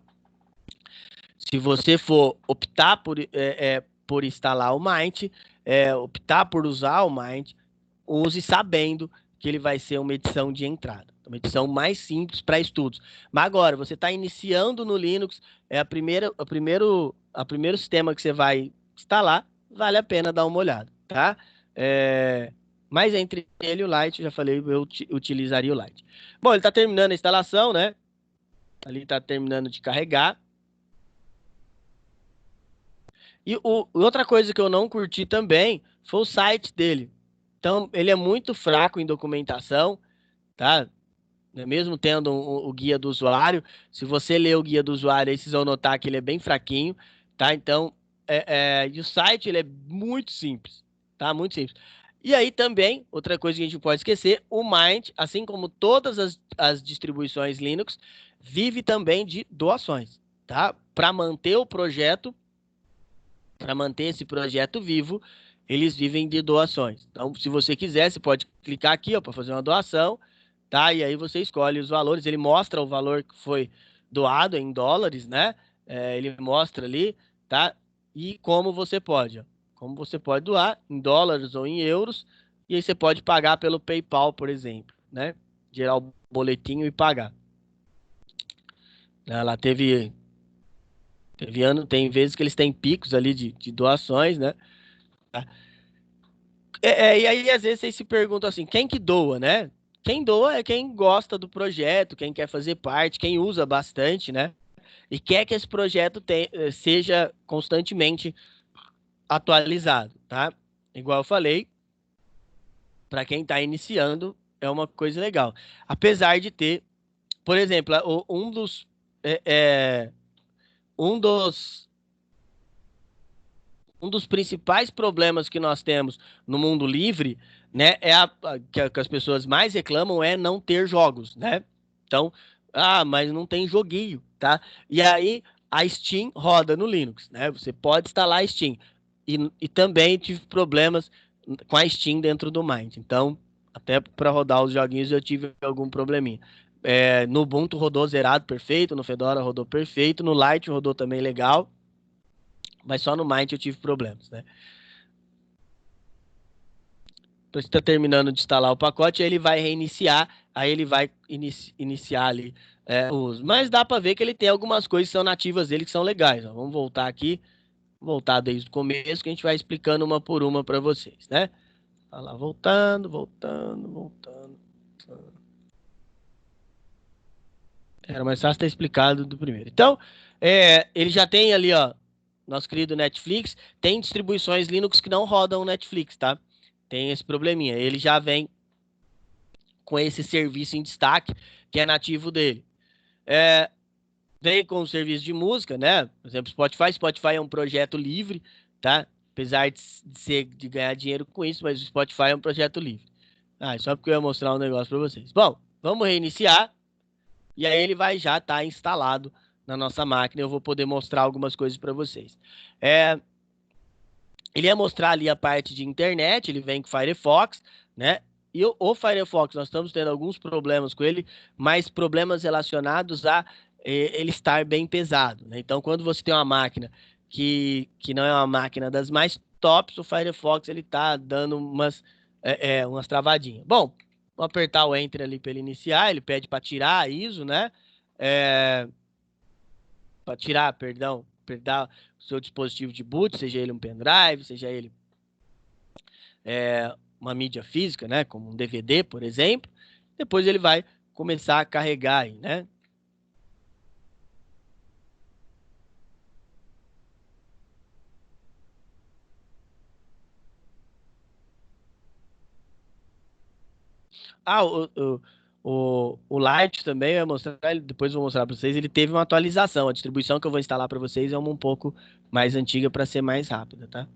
se você for optar por instalar o Mind, optar por usar o Mind, use sabendo que ele vai ser uma edição de entrada, uma edição mais simples para estudos. Mas agora, você está iniciando no Linux, o primeiro sistema que você vai instalar, vale a pena dar uma olhada, tá? Mas entre ele e o Lite, já falei, eu utilizaria o Lite. Bom, ele está terminando a instalação, né? Ali está terminando de carregar. E outra coisa que eu não curti também foi o site dele. Então, ele é muito fraco em documentação, tá? Mesmo tendo o guia do usuário, se você ler o guia do usuário, aí vocês vão notar que ele é bem fraquinho, tá? Então, e o site, ele é muito simples, tá? Muito simples. E aí também, outra coisa que a gente não pode esquecer, o Mint, assim como todas as distribuições Linux, vive também de doações, tá? Para manter esse projeto vivo, eles vivem de doações. Então, se você quiser, você pode clicar aqui, ó, para fazer uma doação, tá? E aí você escolhe os valores. Ele mostra o valor que foi doado em dólares, né? Ele mostra ali, tá? E como você pode, ó. Como você pode doar em dólares ou em euros. E aí você pode pagar pelo PayPal, por exemplo, né? Gerar o boletinho e pagar. Ela teve ano, tem vezes que eles têm picos ali de doações, né? E aí, às vezes, vocês se perguntam assim, quem que doa, né? Quem doa é quem gosta do projeto, quem quer fazer parte, quem usa bastante, né? E quer que esse projeto seja constantemente atualizado, tá? Igual eu falei, para quem está iniciando, é uma coisa legal. Apesar de ter, por exemplo, é, é, um dos um dos principais problemas que nós temos no mundo livre, né, que as pessoas mais reclamam é não ter jogos, né? Então, mas não tem joguinho, tá? E aí a Steam roda no Linux, né? Você pode instalar a Steam. E também tive problemas com a Steam dentro do Mind. Então, até para rodar os joguinhos eu tive algum probleminha. No Ubuntu rodou zerado perfeito, no Fedora rodou perfeito, no Lite rodou também legal, mas só no Mind eu tive problemas, né? Então, você está terminando de instalar o pacote, aí ele vai reiniciar, aí ele vai iniciar ali o uso. Mas dá para ver que ele tem algumas coisas que são nativas dele que são legais. Ó. Vamos voltar aqui, voltar desde o começo, que a gente vai explicando uma por uma para vocês, né? Tá lá, voltando. Era mais fácil ter explicado do primeiro. Então, ele já tem ali, ó, nosso querido Netflix, tem distribuições Linux que não rodam Netflix, tá? Tem esse probleminha. Ele já vem com esse serviço em destaque, que é nativo dele. Vem com o serviço de música, né? Por exemplo, Spotify. Spotify é um projeto livre, tá? Apesar de ganhar dinheiro com isso, mas o Spotify é um projeto livre. Só porque eu ia mostrar um negócio para vocês. Bom, vamos reiniciar. E aí ele vai já estar instalado na nossa máquina. Eu vou poder mostrar algumas coisas para vocês. Ele ia mostrar ali a parte de internet, ele vem com Firefox, né? E o Firefox, nós estamos tendo alguns problemas com ele, mas problemas relacionados a ele estar bem pesado, né? Então, quando você tem uma máquina que não é uma máquina das mais tops, o Firefox ele tá dando umas travadinhas. Bom, vou apertar o Enter ali para ele iniciar, ele pede para tirar a ISO, né? Para tirar, perdão, o seu dispositivo de boot, seja ele um pendrive, seja ele uma mídia física, né, como um DVD, por exemplo, depois ele vai começar a carregar aí, né? Ah, o Lite também, eu vou mostrar, depois eu vou mostrar para vocês, ele teve uma atualização. A distribuição que eu vou instalar para vocês é uma um pouco mais antiga para ser mais rápida, tá?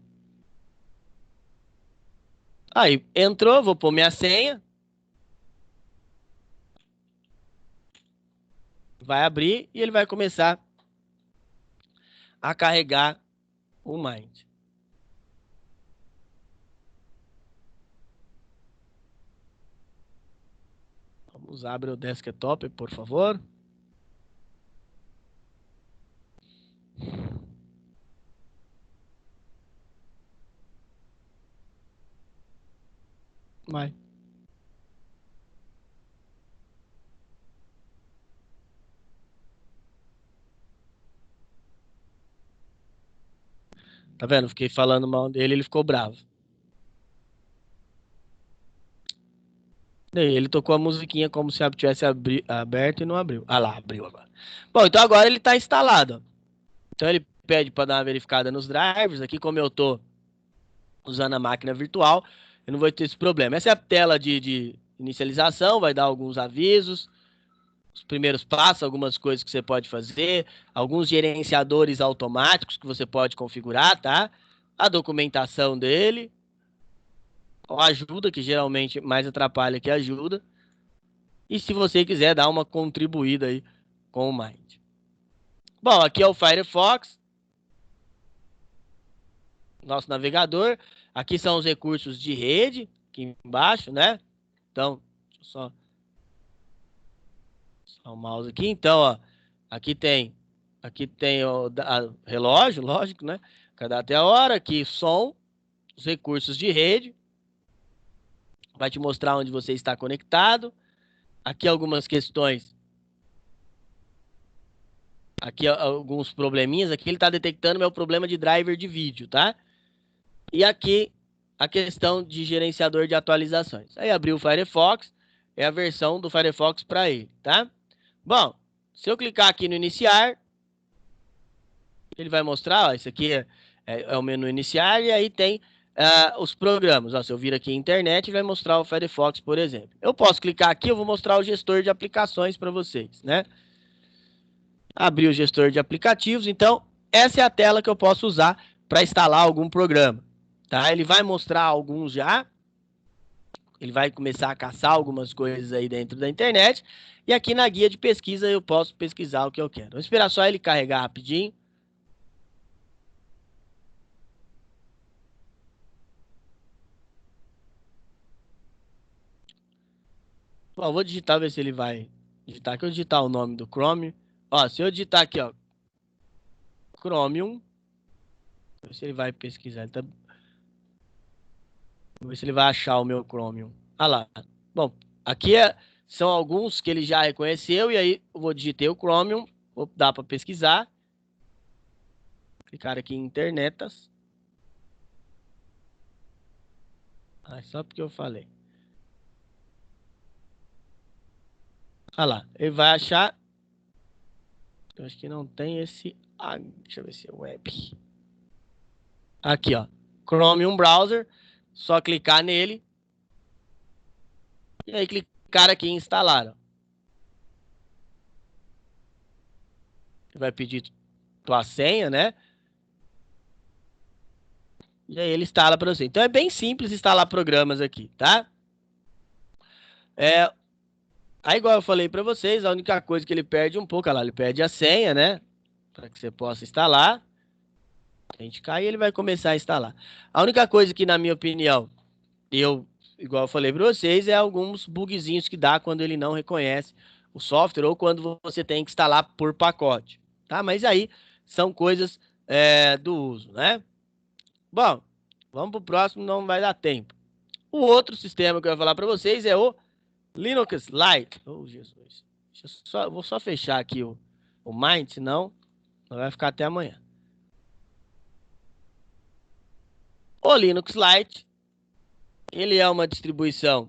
Aí, entrou, vou pôr minha senha, vai abrir e ele vai começar a carregar o Mind. Vamos abrir o desktop, por favor. Vai. Tá vendo? Fiquei falando mal dele, ele ficou bravo. Daí ele tocou a musiquinha como se tivesse aberto e não abriu. Ah lá, abriu agora. Bom, então agora ele está instalado. Então ele pede para dar uma verificada nos drivers. Aqui, como eu estou usando a máquina virtual, eu não vou ter esse problema. Essa é a tela de inicialização, vai dar alguns avisos, os primeiros passos, algumas coisas que você pode fazer, alguns gerenciadores automáticos que você pode configurar, tá? A documentação dele, a ajuda, que geralmente mais atrapalha que ajuda. E se você quiser dar uma contribuída aí com o Mind. Bom, aqui é o Firefox, nosso navegador. Aqui são os recursos de rede, aqui embaixo, né? Então, deixa eu só o mouse aqui. Então, ó, aqui tem o relógio, lógico, né? Cada até a hora, aqui som, os recursos de rede, vai te mostrar onde você está conectado. Aqui algumas questões, aqui alguns probleminhas. Aqui ele está detectando meu problema de driver de vídeo, tá? E aqui a questão de gerenciador de atualizações. Aí abriu o Firefox, é a versão do Firefox para ele, tá? Bom, se eu clicar aqui no iniciar, ele vai mostrar, ó, esse aqui é o menu iniciar e aí tem os programas. Ó, se eu vir aqui em internet, vai mostrar o Firefox, por exemplo. Eu posso clicar aqui, eu vou mostrar o gestor de aplicações para vocês, né? Abrir o gestor de aplicativos, então essa é a tela que eu posso usar para instalar algum programa, tá? Ele vai mostrar alguns já, ele vai começar a caçar algumas coisas aí dentro da internet, e aqui na guia de pesquisa eu posso pesquisar o que eu quero. Vou esperar só ele carregar rapidinho. Bom, vou digitar, ver se ele vai digitar aqui. Eu digitar o nome do Chromium. Ó, se eu digitar aqui, ó, Chromium, ver se ele vai pesquisar. Vou ver se ele vai achar o meu Chromium. Ah lá. Bom, aqui são alguns que ele já reconheceu, e aí eu vou digitar o Chromium, vou dar para pesquisar. Clicar aqui em internetas. Ah, só porque eu falei. Ah lá, ele vai achar. Eu acho que não tem esse. Ah, deixa eu ver se é web. Aqui, ó. Chromium Browser. Só clicar nele. E aí clicar aqui em instalar. Ó. Vai pedir tua senha, né? E aí ele instala para você. Então é bem simples instalar programas aqui, tá? Aí igual eu falei para vocês, a única coisa que ele perde um pouco, olha lá, ele perde a senha, né? Para que você possa instalar. A gente cai e ele vai começar a instalar. A única coisa que, na minha opinião, igual eu falei para vocês, é alguns bugzinhos que dá quando ele não reconhece o software ou quando você tem que instalar por pacote, tá? Mas aí são coisas do uso, né? Bom, vamos pro próximo, não vai dar tempo. O outro sistema que eu vou falar para vocês é o Linux Lite. Oh, Jesus. Vou só fechar aqui o Mind, senão vai ficar até amanhã. O Linux Lite Ele é uma distribuição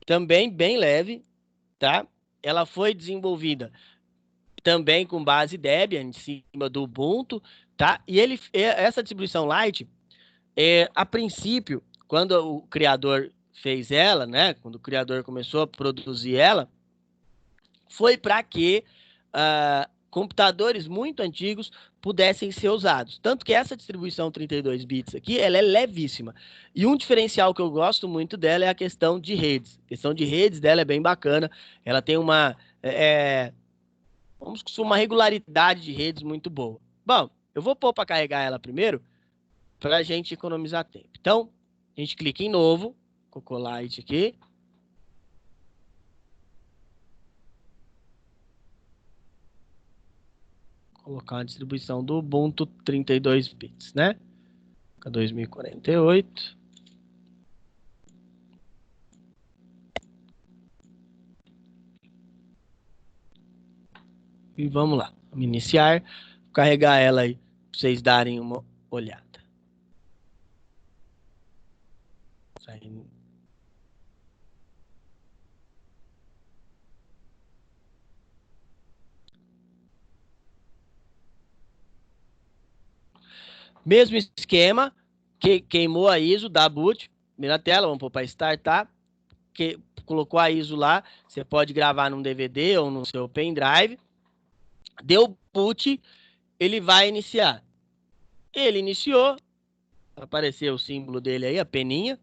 também bem leve, tá? Ela foi desenvolvida também com base Debian em cima do Ubuntu, tá? E essa distribuição Lite, a princípio, quando o criador fez ela, né? Quando o criador começou a produzir ela, foi para que computadores muito antigos pudessem ser usados. Tanto que essa distribuição 32 bits aqui, ela é levíssima. E um diferencial que eu gosto muito dela é a questão de redes. A questão de redes dela é bem bacana. Ela tem vamos dizer, uma regularidade de redes muito boa. Bom, eu vou pôr para carregar ela primeiro, para a gente economizar tempo. Então, a gente clica em novo, Cocolite aqui. Colocar uma distribuição do Ubuntu 32 bits, né? 2048. E vamos lá. Vamos iniciar. Vou carregar ela aí para vocês darem uma olhada. Saindo. Mesmo esquema, que queimou a ISO, dá boot. Primeira tela, vamos pôr para startar. Que colocou a ISO lá, você pode gravar num DVD ou no seu pendrive. Deu boot, ele vai iniciar. Ele iniciou, apareceu o símbolo dele aí, a peninha.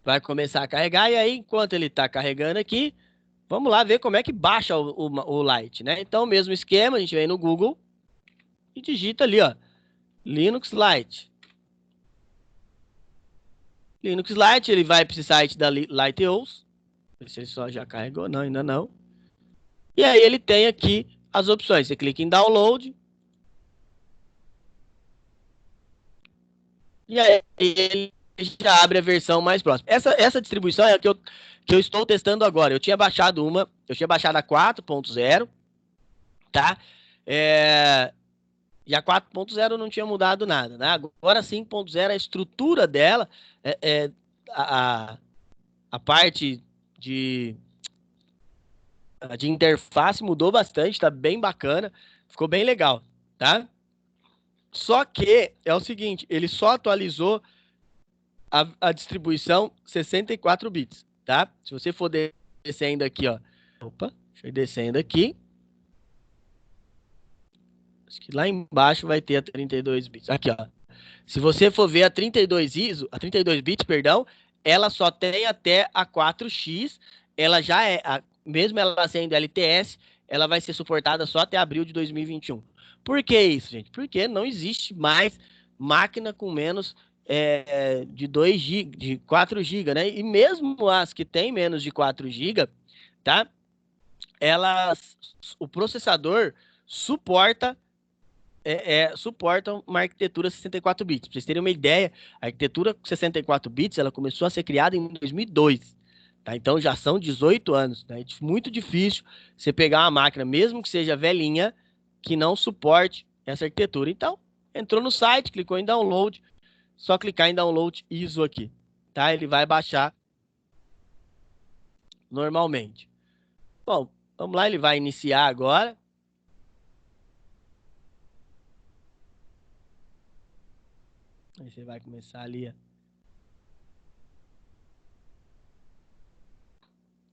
Vai começar a carregar, e aí, enquanto ele está carregando aqui, vamos lá ver como é que baixa o Lite, né? Então, mesmo esquema, a gente vem no Google e digita ali, ó, Linux Lite. Linux Lite, ele vai para esse site da Liteos. Ver se ele só já carregou, não, ainda não. E aí ele tem aqui as opções. Você clica em download. E aí ele já abre a versão mais próxima. Essa distribuição é a que eu estou testando agora. Eu tinha baixado a 4.0, tá? E a 4.0 não tinha mudado nada, né? Agora 5.0, a estrutura dela, é, é, a, a parte de, de interface mudou bastante, tá bem bacana, ficou bem legal, tá? Só que é o seguinte, ele só atualizou a distribuição 64 bits, tá? Se você for descendo aqui, ó. Opa, deixa eu ir descendo aqui. Acho que lá embaixo vai ter a 32 bits. Aqui, ó. Se você for ver a 32 ISO, a 32 bits, perdão, ela só tem até a 4x. Ela já mesmo ela sendo LTS, ela vai ser suportada só até abril de 2021. Por que isso, gente? Porque não existe mais máquina com menos de 2 GB, de 4 GB, né? E mesmo as que tem menos de 4 GB, tá? O processador suporta suportam uma arquitetura 64 bits. Para vocês terem uma ideia, a arquitetura 64 bits ela começou a ser criada em 2002. Tá? Então já são 18 anos. Né? É muito difícil você pegar uma máquina, mesmo que seja velhinha, que não suporte essa arquitetura. Então, entrou no site, clicou em download, só clicar em download ISO aqui. Tá? Ele vai baixar normalmente. Bom, vamos lá, ele vai iniciar agora. Aí você vai começar ali.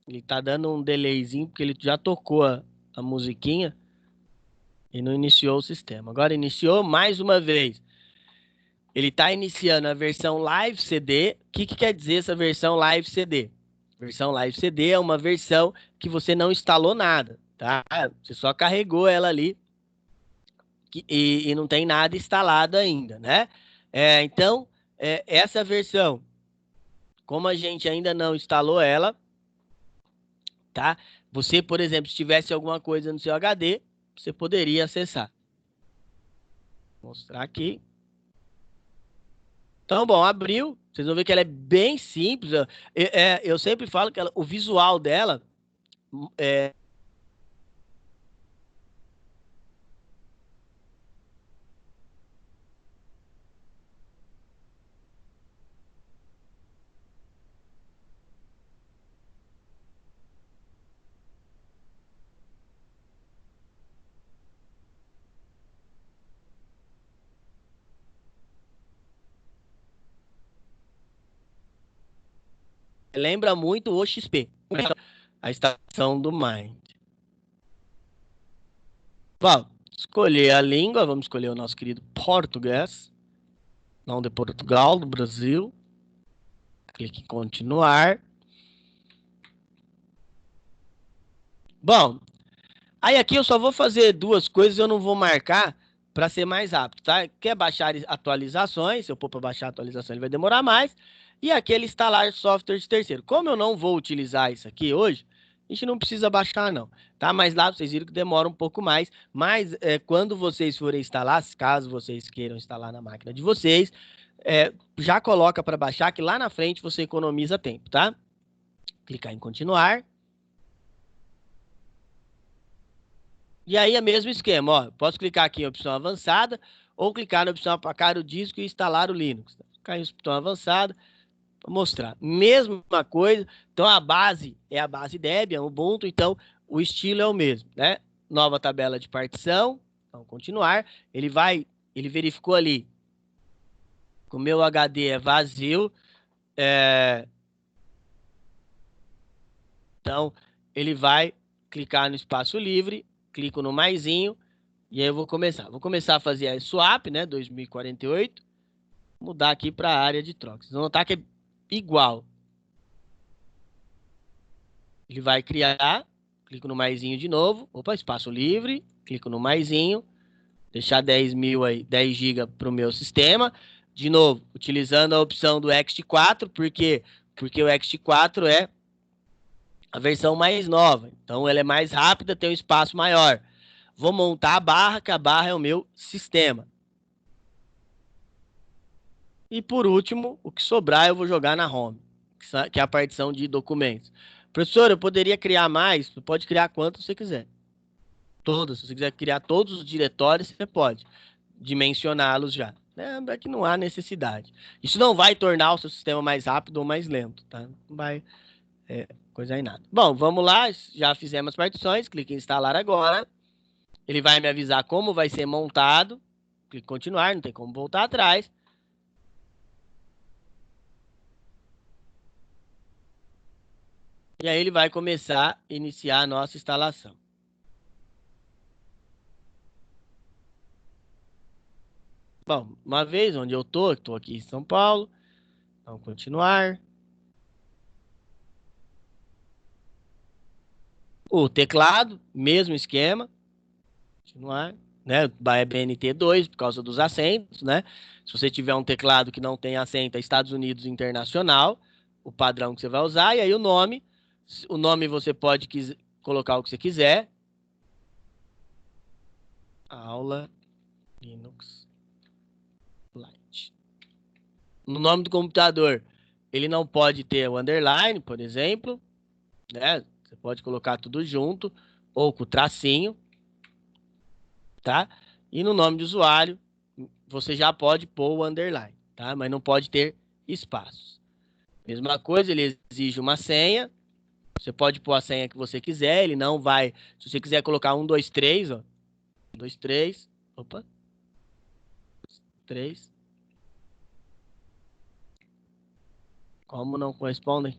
Ele tá dando um delayzinho, porque ele já tocou a musiquinha e não iniciou o sistema. Agora iniciou mais uma vez. Ele tá iniciando a versão Live CD. O que quer dizer essa versão Live CD? Versão Live CD é uma versão que você não instalou nada, tá? Você só carregou ela ali e não tem nada instalado ainda, né? Então, essa versão, como a gente ainda não instalou ela, tá? Você, por exemplo, se tivesse alguma coisa no seu HD, você poderia acessar. Vou mostrar aqui. Então, bom, abriu. Vocês vão ver que ela é bem simples. Eu sempre falo que o visual dela é, lembra muito o XP, a estação do Mind. Bom, escolher a língua, vamos escolher o nosso querido português, não de Portugal, do Brasil. Clique em continuar. Bom, aí aqui eu só vou fazer duas coisas, eu não vou marcar para ser mais rápido, tá? Quer baixar atualizações, se eu pôr para baixar a atualização ele vai demorar mais. E aquele instalar software de terceiro. Como eu não vou utilizar isso aqui hoje, a gente não precisa baixar não, tá? Mas lá vocês viram que demora um pouco mais. Mas quando vocês forem instalar, caso vocês queiram instalar na máquina de vocês, já coloca para baixar que lá na frente você economiza tempo, tá? Clicar em continuar. E aí é o mesmo esquema, ó. Posso clicar aqui em opção avançada ou clicar na opção apagar o disco e instalar o Linux. Clicar em opção avançada para mostrar. Mesma coisa. Então a base é a base Debian, Ubuntu, então o estilo é o mesmo, né? Nova tabela de partição. Então continuar. Ele verificou ali que o meu HD é vazio. Então ele vai clicar no espaço livre, clico no maisinho. E aí eu vou começar. Vou começar a fazer a swap, né? 2048. Mudar aqui para a área de troca. Vocês vão notar que é igual. Ele vai criar. Clico no maisinho de novo. Opa, espaço livre. Clico no maisinho. Deixar 10.000 aí, 10 GB para o meu sistema. De novo, utilizando a opção do Ext4. Por quê? Porque o Ext4 é a versão mais nova. Então, ela é mais rápida, tem um espaço maior. Vou montar a barra, que a barra é o meu sistema. E por último, o que sobrar eu vou jogar na home, que é a partição de documentos. Professor, eu poderia criar mais? Você pode criar quantos você quiser. Todos. Se você quiser criar todos os diretórios, você pode dimensioná-los já. É que não há necessidade. Isso não vai tornar o seu sistema mais rápido ou mais lento, tá? Não vai coisar em nada. Bom, vamos lá. Já fizemos as partições. Clique em instalar agora. Ele vai me avisar como vai ser montado. Clique em continuar, não tem como voltar atrás. E aí ele vai começar a iniciar a nossa instalação. Bom, uma vez onde eu estou aqui em São Paulo. Vamos continuar. O teclado, mesmo esquema. Continuar, né? É BNT2 por causa dos acentos, né? Se você tiver um teclado que não tem acento, é Estados Unidos Internacional, o padrão que você vai usar. E aí o nome você pode colocar o que você quiser. Aula Linux Lite. No nome do computador, ele não pode ter o underline, por exemplo, né? Você pode colocar tudo junto ou com o tracinho, tá? E no nome de usuário, você já pode pôr o underline, tá? Mas não pode ter espaços. Mesma coisa, ele exige uma senha. Você pode pôr a senha que você quiser, ele não vai... Se você quiser colocar 1, 2, 3, ó. 1, 2, 3. Opa. 3. Como não correspondem?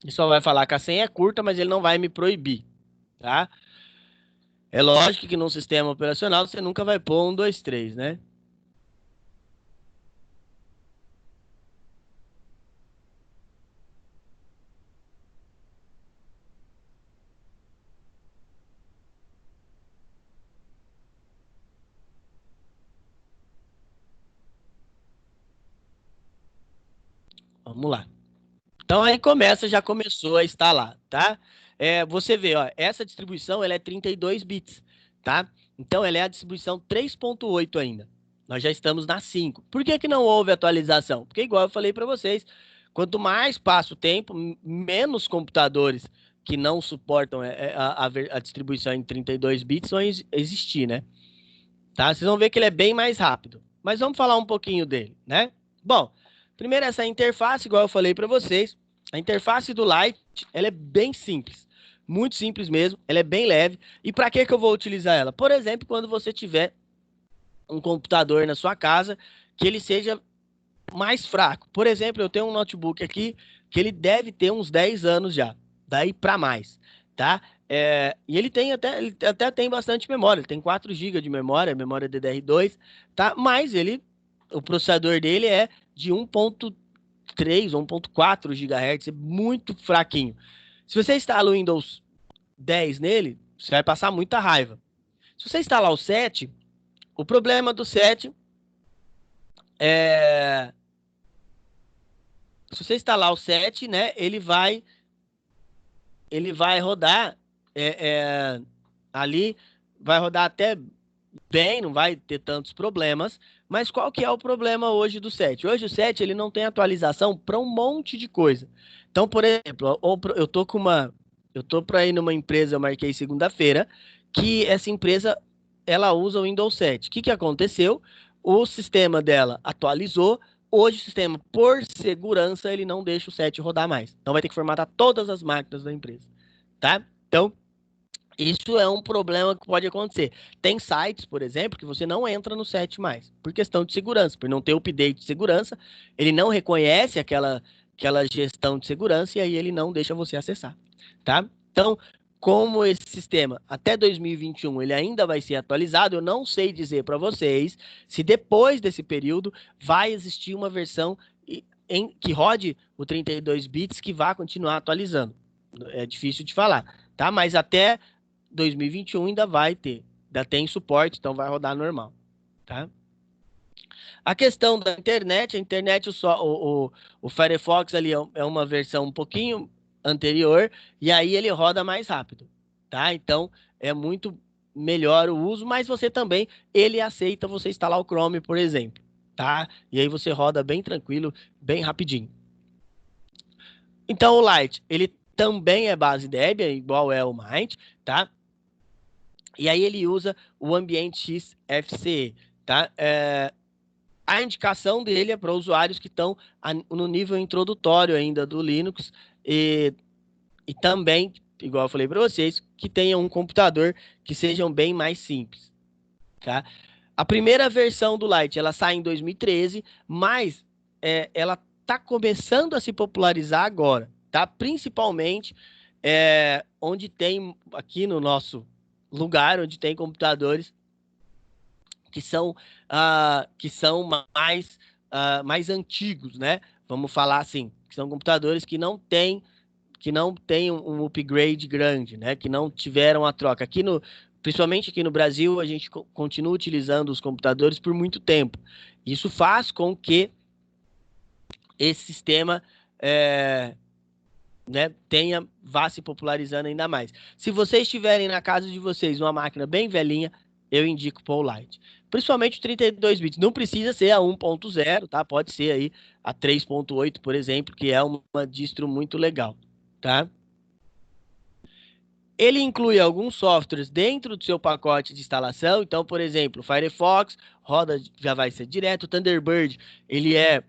Ele só vai falar que a senha é curta, mas ele não vai me proibir, tá? É lógico que num sistema operacional você nunca vai pôr 1, 2, 3, né? Vamos lá. Então aí já começou a instalar, tá? Você vê, ó, essa distribuição ela é 32 bits, tá? Então ela é a distribuição 3.8 ainda. Nós já estamos na 5. Por que que não houve atualização? Porque, igual eu falei para vocês, quanto mais passa o tempo, menos computadores que não suportam a distribuição em 32 bits vão existir, né? Tá? Vocês vão ver que ele é bem mais rápido. Mas vamos falar um pouquinho dele, né? Bom, primeiro essa interface, igual eu falei para vocês, a interface do Lite, ela é bem simples. Muito simples mesmo, ela é bem leve. E para que que eu vou utilizar ela? Por exemplo, quando você tiver um computador na sua casa que ele seja mais fraco. Por exemplo, eu tenho um notebook aqui que ele deve ter uns 10 anos já, daí para mais, tá? E ele até tem bastante memória, ele tem 4 GB de memória, memória DDR2, tá? Mas o processador dele é de 1.3 ou 1.4 GHz, é muito fraquinho. Se você instala o Windows 10 nele, você vai passar muita raiva. Se você instalar o 7, o problema do 7 é... Se você instalar o 7, né, ele vai rodar é, é, ali, vai rodar até bem, não vai ter tantos problemas. Mas qual que é o problema hoje do 7? Hoje o 7 ele não tem atualização para um monte de coisa. Então, por exemplo, eu tô para ir numa empresa, eu marquei segunda-feira, que essa empresa ela usa o Windows 7. O que que aconteceu? O sistema dela atualizou. Hoje o sistema, por segurança, ele não deixa o 7 rodar mais. Então vai ter que formatar todas as máquinas da empresa, tá? Então, isso é um problema que pode acontecer. Tem sites, por exemplo, que você não entra no 7 mais, por questão de segurança, por não ter update de segurança, ele não reconhece aquela gestão de segurança e aí ele não deixa você acessar, tá? Então, como esse sistema até 2021 ele ainda vai ser atualizado, eu não sei dizer para vocês se depois desse período vai existir uma versão que rode o 32 bits que vá continuar atualizando. É difícil de falar, tá? Mas até 2021 ainda tem suporte, então vai rodar normal, tá? A questão da internet, a internet, o Firefox ali é uma versão um pouquinho anterior, e aí ele roda mais rápido, tá? Então, é muito melhor o uso, mas você também, ele aceita você instalar o Chrome, por exemplo, tá? E aí você roda bem tranquilo, bem rapidinho. Então, o Lite, ele também é base Debian, igual é o Mint, tá? E aí ele usa o ambiente XFCE, tá? A indicação dele é para usuários que estão no nível introdutório ainda do Linux e também, igual eu falei para vocês, que tenham um computador que sejam bem mais simples, tá? A primeira versão do Lite, ela sai em 2013, mas ela está começando a se popularizar agora, tá? Principalmente onde tem, aqui no nosso lugar, onde tem computadores que são mais antigos, né? Vamos falar assim, que são computadores que não têm um upgrade grande, né? Que não tiveram a troca. Principalmente aqui no Brasil, a gente continua utilizando os computadores por muito tempo. Isso faz com que esse sistema né, vá se popularizando ainda mais. Se vocês tiverem na casa de vocês uma máquina bem velhinha, eu indico o Lite. Principalmente o 32 bits. Não precisa ser a 1.0, tá? Pode ser aí a 3.8, por exemplo, que é uma distro muito legal, tá? Ele inclui alguns softwares dentro do seu pacote de instalação. Então, por exemplo, o Firefox já vai ser direto. O Thunderbird, ele é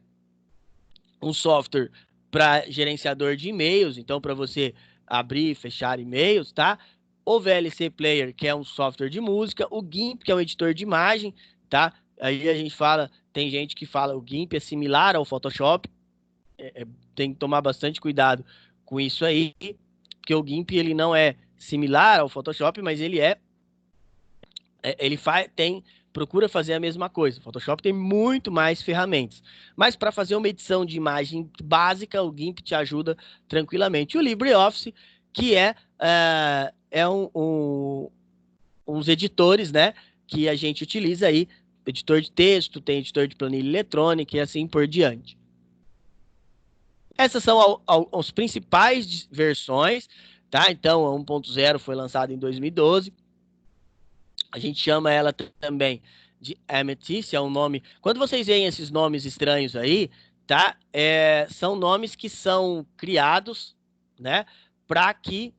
um software para gerenciador de e-mails, então para você abrir e fechar e-mails, tá? O VLC Player, que é um software de música, o GIMP, que é um editor de imagem, tá? Aí a gente fala, tem gente que fala o GIMP é similar ao Photoshop, tem que tomar bastante cuidado com isso aí, porque o GIMP ele não é similar ao Photoshop, mas ele procura fazer a mesma coisa. O Photoshop tem muito mais ferramentas. Mas para fazer uma edição de imagem básica, o GIMP te ajuda tranquilamente. E o LibreOffice, que uns editores, né, que a gente utiliza aí, editor de texto, tem editor de planilha eletrônica e assim por diante. Essas são as principais versões, tá? Então, a 1.0 foi lançada em 2012. A gente chama ela também de Amethyst, é um nome... Quando vocês veem esses nomes estranhos aí, tá? São nomes que são criados, né? Para que,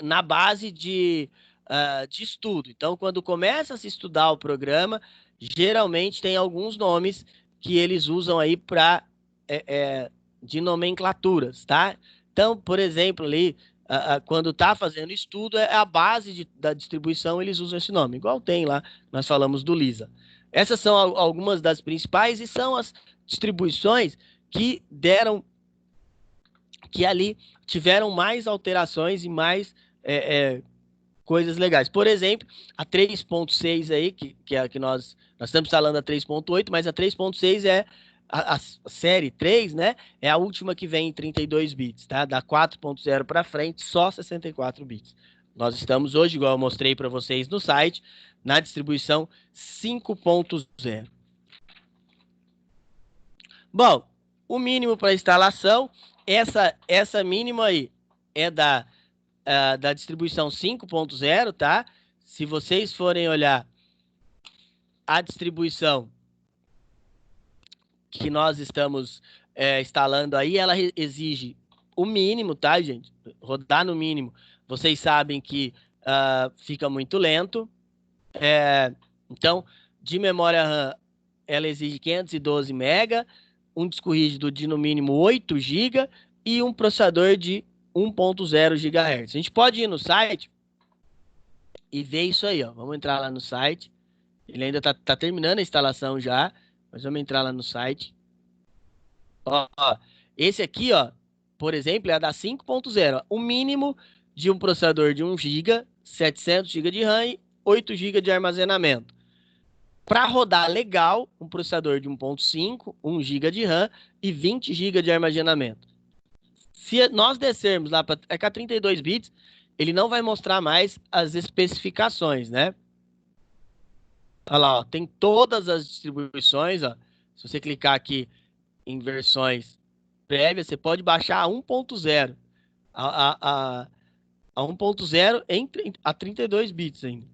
na base de estudo. Então, quando começa a se estudar o programa, geralmente tem alguns nomes que eles usam aí para de nomenclaturas, tá? Então, por exemplo, ali, quando está fazendo estudo, a base da distribuição, eles usam esse nome, igual tem lá, nós falamos do Lisa. Essas são algumas das principais e são as distribuições que que ali tiveram mais alterações e mais coisas legais. Por exemplo, a 3.6 aí, que é a que nós estamos falando a 3.8, mas a 3.6 é a série 3, né? É a última que vem em 32 bits, tá? Da 4.0 para frente, só 64 bits. Nós estamos hoje, igual eu mostrei para vocês no site, na distribuição 5.0. Bom, o mínimo para instalação, essa mínima aí é da distribuição 5.0, tá? Se vocês forem olhar a distribuição que nós estamos instalando aí, ela exige o mínimo, tá, gente? Rodar no mínimo, vocês sabem que fica muito lento. Então, de memória RAM, ela exige 512 MB, um disco rígido de no mínimo 8 GB e um processador de 1.0 GHz. A gente pode ir no site e ver isso aí, ó. Vamos entrar lá no site. Ele ainda tá terminando a instalação já, mas vamos entrar lá no site. Ó, esse aqui, ó, por exemplo, é a da 5.0. O mínimo de um processador de 1 GB, 700 GB de RAM e 8 GB de armazenamento. Para rodar legal, um processador de 1.5, 1 GB de RAM e 20 GB de armazenamento. Se nós descermos lá para 32 bits, ele não vai mostrar mais as especificações, né? Olha lá, ó, tem todas as distribuições, ó. Se você clicar aqui em versões prévias, você pode baixar a 1.0. A 1.0 a 32 bits ainda.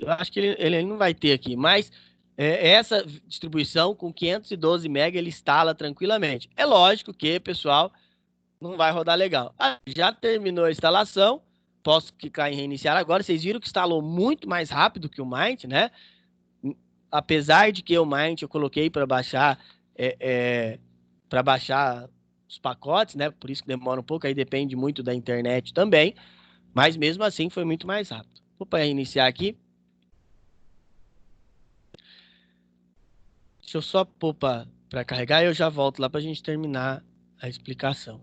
Eu acho que ele não vai ter aqui, mas essa distribuição com 512 MB ele instala tranquilamente. É lógico que, pessoal, não vai rodar legal. Já terminou a instalação, posso clicar em reiniciar agora. Vocês viram que instalou muito mais rápido que o Mint, né? Apesar de que o Mint eu coloquei para baixar os pacotes, né? Por isso que demora um pouco, aí depende muito da internet também, mas mesmo assim foi muito mais rápido. Vou para iniciar aqui. Deixa eu só pôr para carregar e eu já volto lá para a gente terminar a explicação.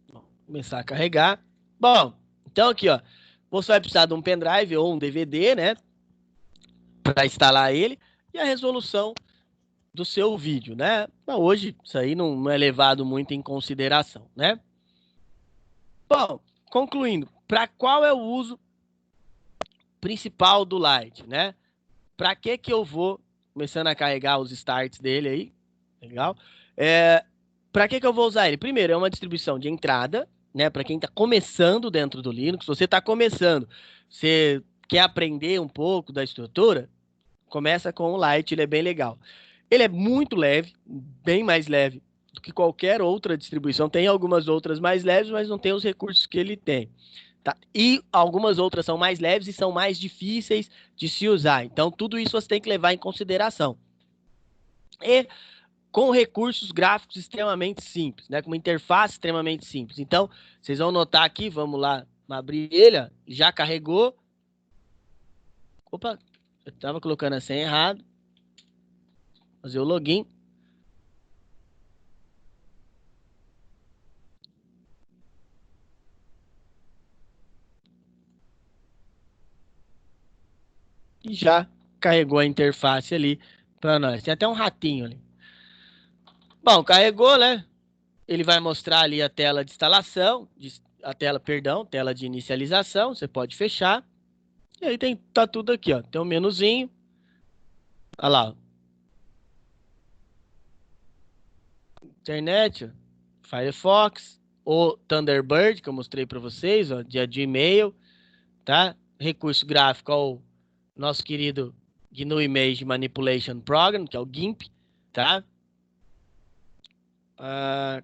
Vou começar a carregar. Bom, então aqui, ó, você vai precisar de um pendrive ou um DVD, né, para instalar ele e a resolução do seu vídeo, né? Mas hoje isso aí não é levado muito em consideração, né? Bom, concluindo, para qual é o uso principal do Lite, né? Para que eu vou começando a carregar os starts dele aí, legal? Para que eu vou usar ele? Primeiro, é uma distribuição de entrada, né? Para quem está começando dentro do Linux, você está começando, você quer aprender um pouco da estrutura, começa com o Lite, ele é bem legal. Ele é muito leve, bem mais leve do que qualquer outra distribuição. Tem algumas outras mais leves, mas não tem os recursos que ele tem. Tá? E algumas outras são mais leves e são mais difíceis de se usar. Então, tudo isso você tem que levar em consideração. E com recursos gráficos extremamente simples, né? Com uma interface extremamente simples. Então, vocês vão notar aqui, vamos lá abrir ele, ó, já carregou. Opa, eu estava colocando a senha errado. Fazer o login. E já carregou a interface ali para nós. Tem até um ratinho ali. Bom, carregou, né? Ele vai mostrar ali a tela de instalação, a tela, perdão, tela de inicialização, você pode fechar. E aí tá tudo aqui, ó. Tem um menuzinho. Olha lá. Internet, Firefox, o Thunderbird, que eu mostrei para vocês, ó, de e-mail, tá? Recurso gráfico ao nosso querido GNU Image Manipulation Program, que é o GIMP, tá?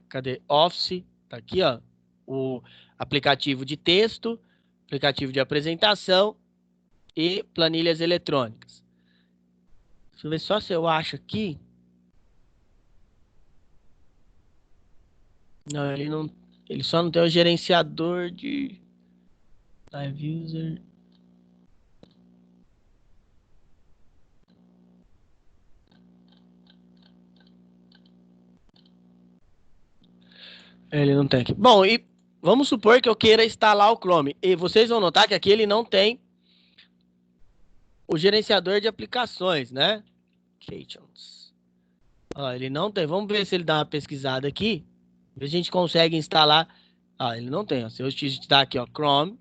Cadê? Office, tá aqui, ó. O aplicativo de texto, aplicativo de apresentação e planilhas eletrônicas. Deixa eu ver só se eu acho aqui. Não, ele não. Ele só não tem o gerenciador de Live User. Ele não tem aqui. Bom, e vamos supor que eu queira instalar o Chrome. E vocês vão notar que aqui ele não tem o gerenciador de aplicações, né? Ó, ele não tem. Vamos ver se ele dá uma pesquisada aqui. Ver se a gente consegue instalar. Ah, ele não tem. Ó. Se eu digitar aqui, ó, Chrome,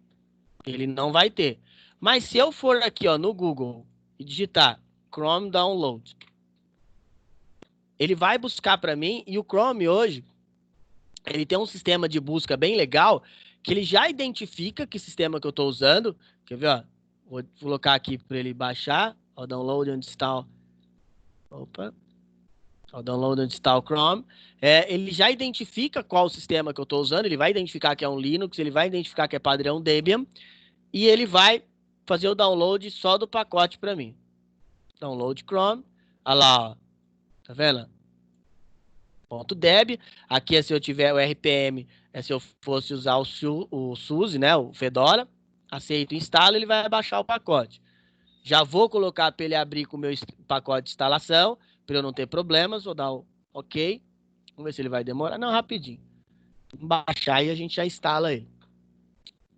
ele não vai ter. Mas se eu for aqui, ó, no Google e digitar Chrome Download, ele vai buscar para mim. E o Chrome hoje, ele tem um sistema de busca bem legal, que ele já identifica que sistema que eu estou usando. Quer ver, ó? Vou colocar aqui para ele baixar. Ó, download and install. Opa. Ó, download and install Chrome. Ele já identifica qual sistema que eu estou usando. Ele vai identificar que é um Linux. Ele vai identificar que é padrão Debian. E ele vai fazer o download só do pacote para mim. Download Chrome. Olha lá, ó. Tá vendo? .deb. Aqui é se eu tiver o RPM, é se eu fosse usar o SUSE, né, o Fedora. Aceito, instalo, ele vai baixar o pacote. Já vou colocar para ele abrir com o meu pacote de instalação, para eu não ter problemas. Vou dar o OK. Vamos ver se ele vai demorar. Não, rapidinho. Baixar e a gente já instala ele.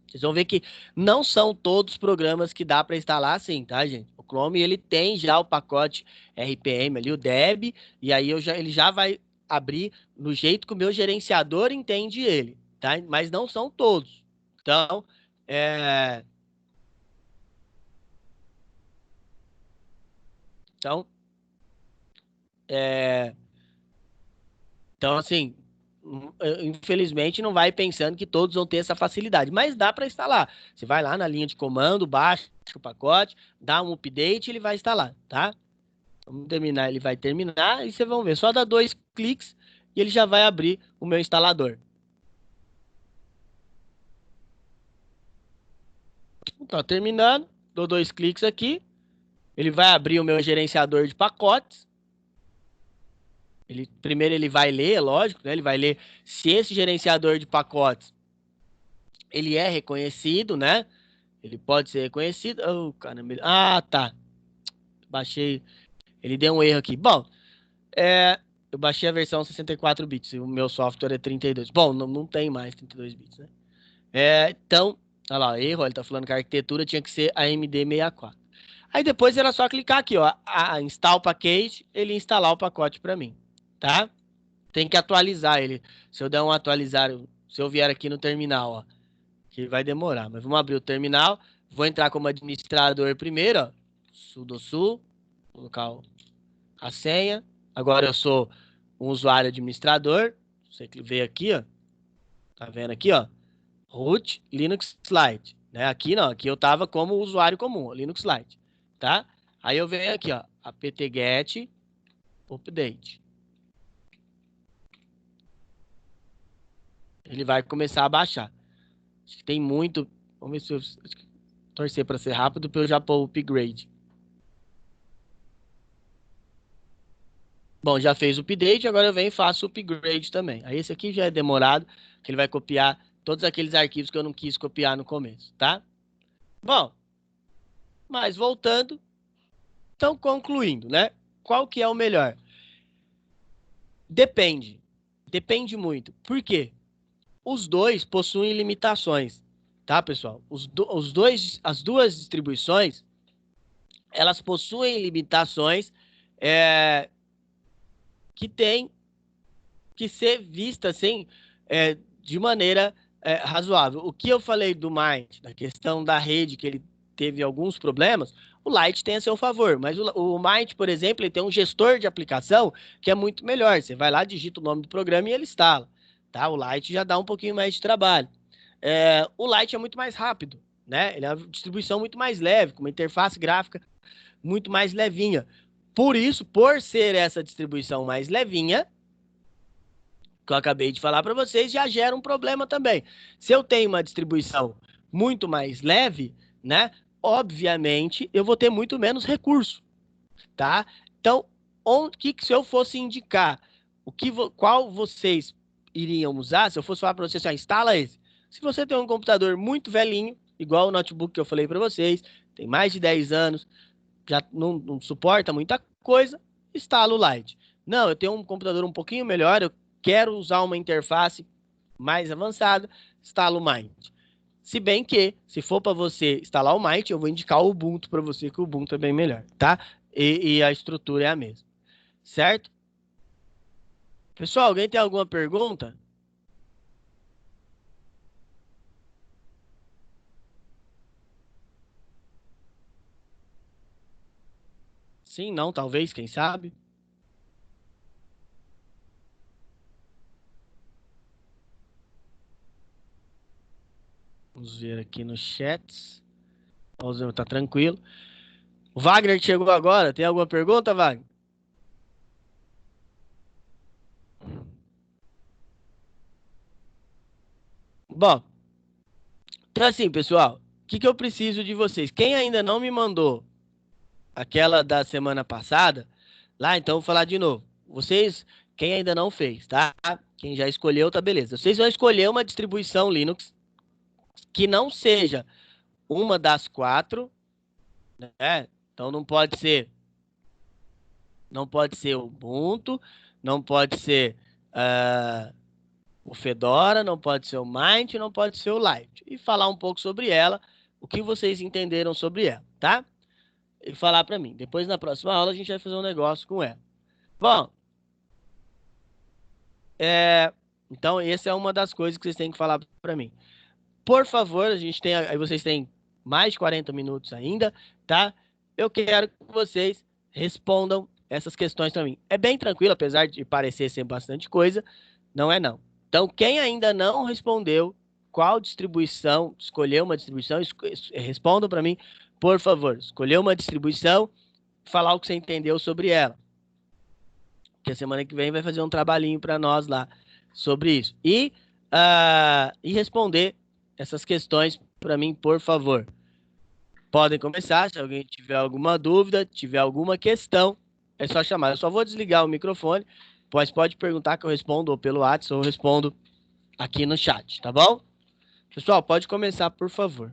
Vocês vão ver que não são todos os programas que dá para instalar assim, tá, gente? O Chrome, ele tem já o pacote RPM ali, o Deb, e aí ele já vai abrir no jeito que o meu gerenciador entende ele, tá? Mas não são todos. Então, é... Então, é... Então, assim, infelizmente não vai pensando que todos vão ter essa facilidade, mas dá para instalar. Você vai lá na linha de comando, baixa o pacote, dá um update e ele vai instalar, tá? Vamos terminar, ele vai terminar e vocês vão ver. Só dá 2 cliques e ele já vai abrir o meu instalador. Tá terminando, dou 2 cliques aqui. Ele vai abrir o meu gerenciador de pacotes. Primeiro ele vai ler, lógico, né? Ele vai ler se esse gerenciador de pacotes ele é reconhecido, né? Ele pode ser reconhecido. Oh, caramba. Ah, tá. Baixei. Ele deu um erro aqui. Bom, eu baixei a versão 64 bits e o meu software é 32. Bom, não tem mais 32 bits, né? Então, olha lá, erro. Ele tá falando que a arquitetura tinha que ser AMD64. Aí depois era só clicar aqui, ó. Install package, ele instalar o pacote para mim, tá? Tem que atualizar ele. Se eu der um atualizar, se eu vier aqui no terminal, ó, que vai demorar, mas vamos abrir o terminal. Vou entrar como administrador primeiro, ó. Sudosu, colocar a senha. Agora eu sou um usuário administrador. Você veio aqui, ó. Tá vendo aqui, ó? Root Linux Lite, né? Aqui não, aqui eu tava como usuário comum, Linux Lite, tá? Aí eu venho aqui, ó, apt-get update. Ele vai começar a baixar. Acho que tem muito. Vamos ver se eu torcer para ser rápido para eu já pôr o upgrade. Bom, já fez o update, agora eu venho e faço o upgrade também. Aí esse aqui já é demorado, que ele vai copiar todos aqueles arquivos que eu não quis copiar no começo, tá? Bom, mas voltando, então concluindo, né? Qual que é o melhor? Depende. Depende muito. Por quê? Os dois possuem limitações, tá, pessoal? As duas distribuições, elas possuem limitações que têm que ser vistas assim, de maneira razoável. O que eu falei do Might, da questão da rede, que ele teve alguns problemas, o Lite tem a seu favor, mas o Might, por exemplo, ele tem um gestor de aplicação que é muito melhor. Você vai lá, digita o nome do programa e ele instala. Tá? O Lite já dá um pouquinho mais de trabalho. O Lite é muito mais rápido, né? Ele é uma distribuição muito mais leve, com uma interface gráfica muito mais levinha. Por isso, por ser essa distribuição mais levinha, que eu acabei de falar para vocês, já gera um problema também. Se eu tenho uma distribuição muito mais leve, né? Obviamente, eu vou ter muito menos recurso, tá? Então, se eu fosse indicar qual vocês iriam usar, se eu fosse falar para vocês, instala esse. Se você tem um computador muito velhinho, igual o notebook que eu falei para vocês, tem mais de 10 anos, já não suporta muita coisa, instala o Lite. Não, eu tenho um computador um pouquinho melhor, eu quero usar uma interface mais avançada, instala o Mint. Se bem que, se for para você instalar o Mint, eu vou indicar o Ubuntu para você, que o Ubuntu é bem melhor, tá? E a estrutura é a mesma, certo? Pessoal, alguém tem alguma pergunta? Sim, não, talvez, quem sabe? Vamos ver aqui no chat. Vamos ver, tá tranquilo. O Wagner chegou agora. Tem alguma pergunta, Wagner? Bom, então assim, pessoal, o que eu preciso de vocês? Quem ainda não me mandou aquela da semana passada, lá, então vou falar de novo. Vocês, quem ainda não fez, tá? Quem já escolheu, tá beleza. Vocês vão escolher uma distribuição Linux que não seja uma das quatro, né? Então não pode ser o Ubuntu, não pode ser o Fedora, não pode ser o Mint, não pode ser o Lite. E falar um pouco sobre ela, o que vocês entenderam sobre ela, tá? E falar para mim. Depois, na próxima aula, a gente vai fazer um negócio com ela. Bom, então essa é uma das coisas que vocês têm que falar para mim. Por favor, aí vocês têm mais de 40 minutos ainda, tá? Eu quero que vocês respondam essas questões para mim. É bem tranquilo, apesar de parecer ser bastante coisa, não é não. Então, quem ainda não respondeu qual distribuição, escolheu uma distribuição, respondam para mim, por favor. Escolheu uma distribuição, falar o que você entendeu sobre ela. Que a semana que vem vai fazer um trabalhinho para nós lá sobre isso. E responder essas questões para mim, por favor. Podem começar, se alguém tiver alguma dúvida, tiver alguma questão, é só chamar. Eu só vou desligar o microfone, pois pode perguntar que eu respondo ou pelo WhatsApp ou eu respondo aqui no chat, tá bom? Pessoal, pode começar, por favor.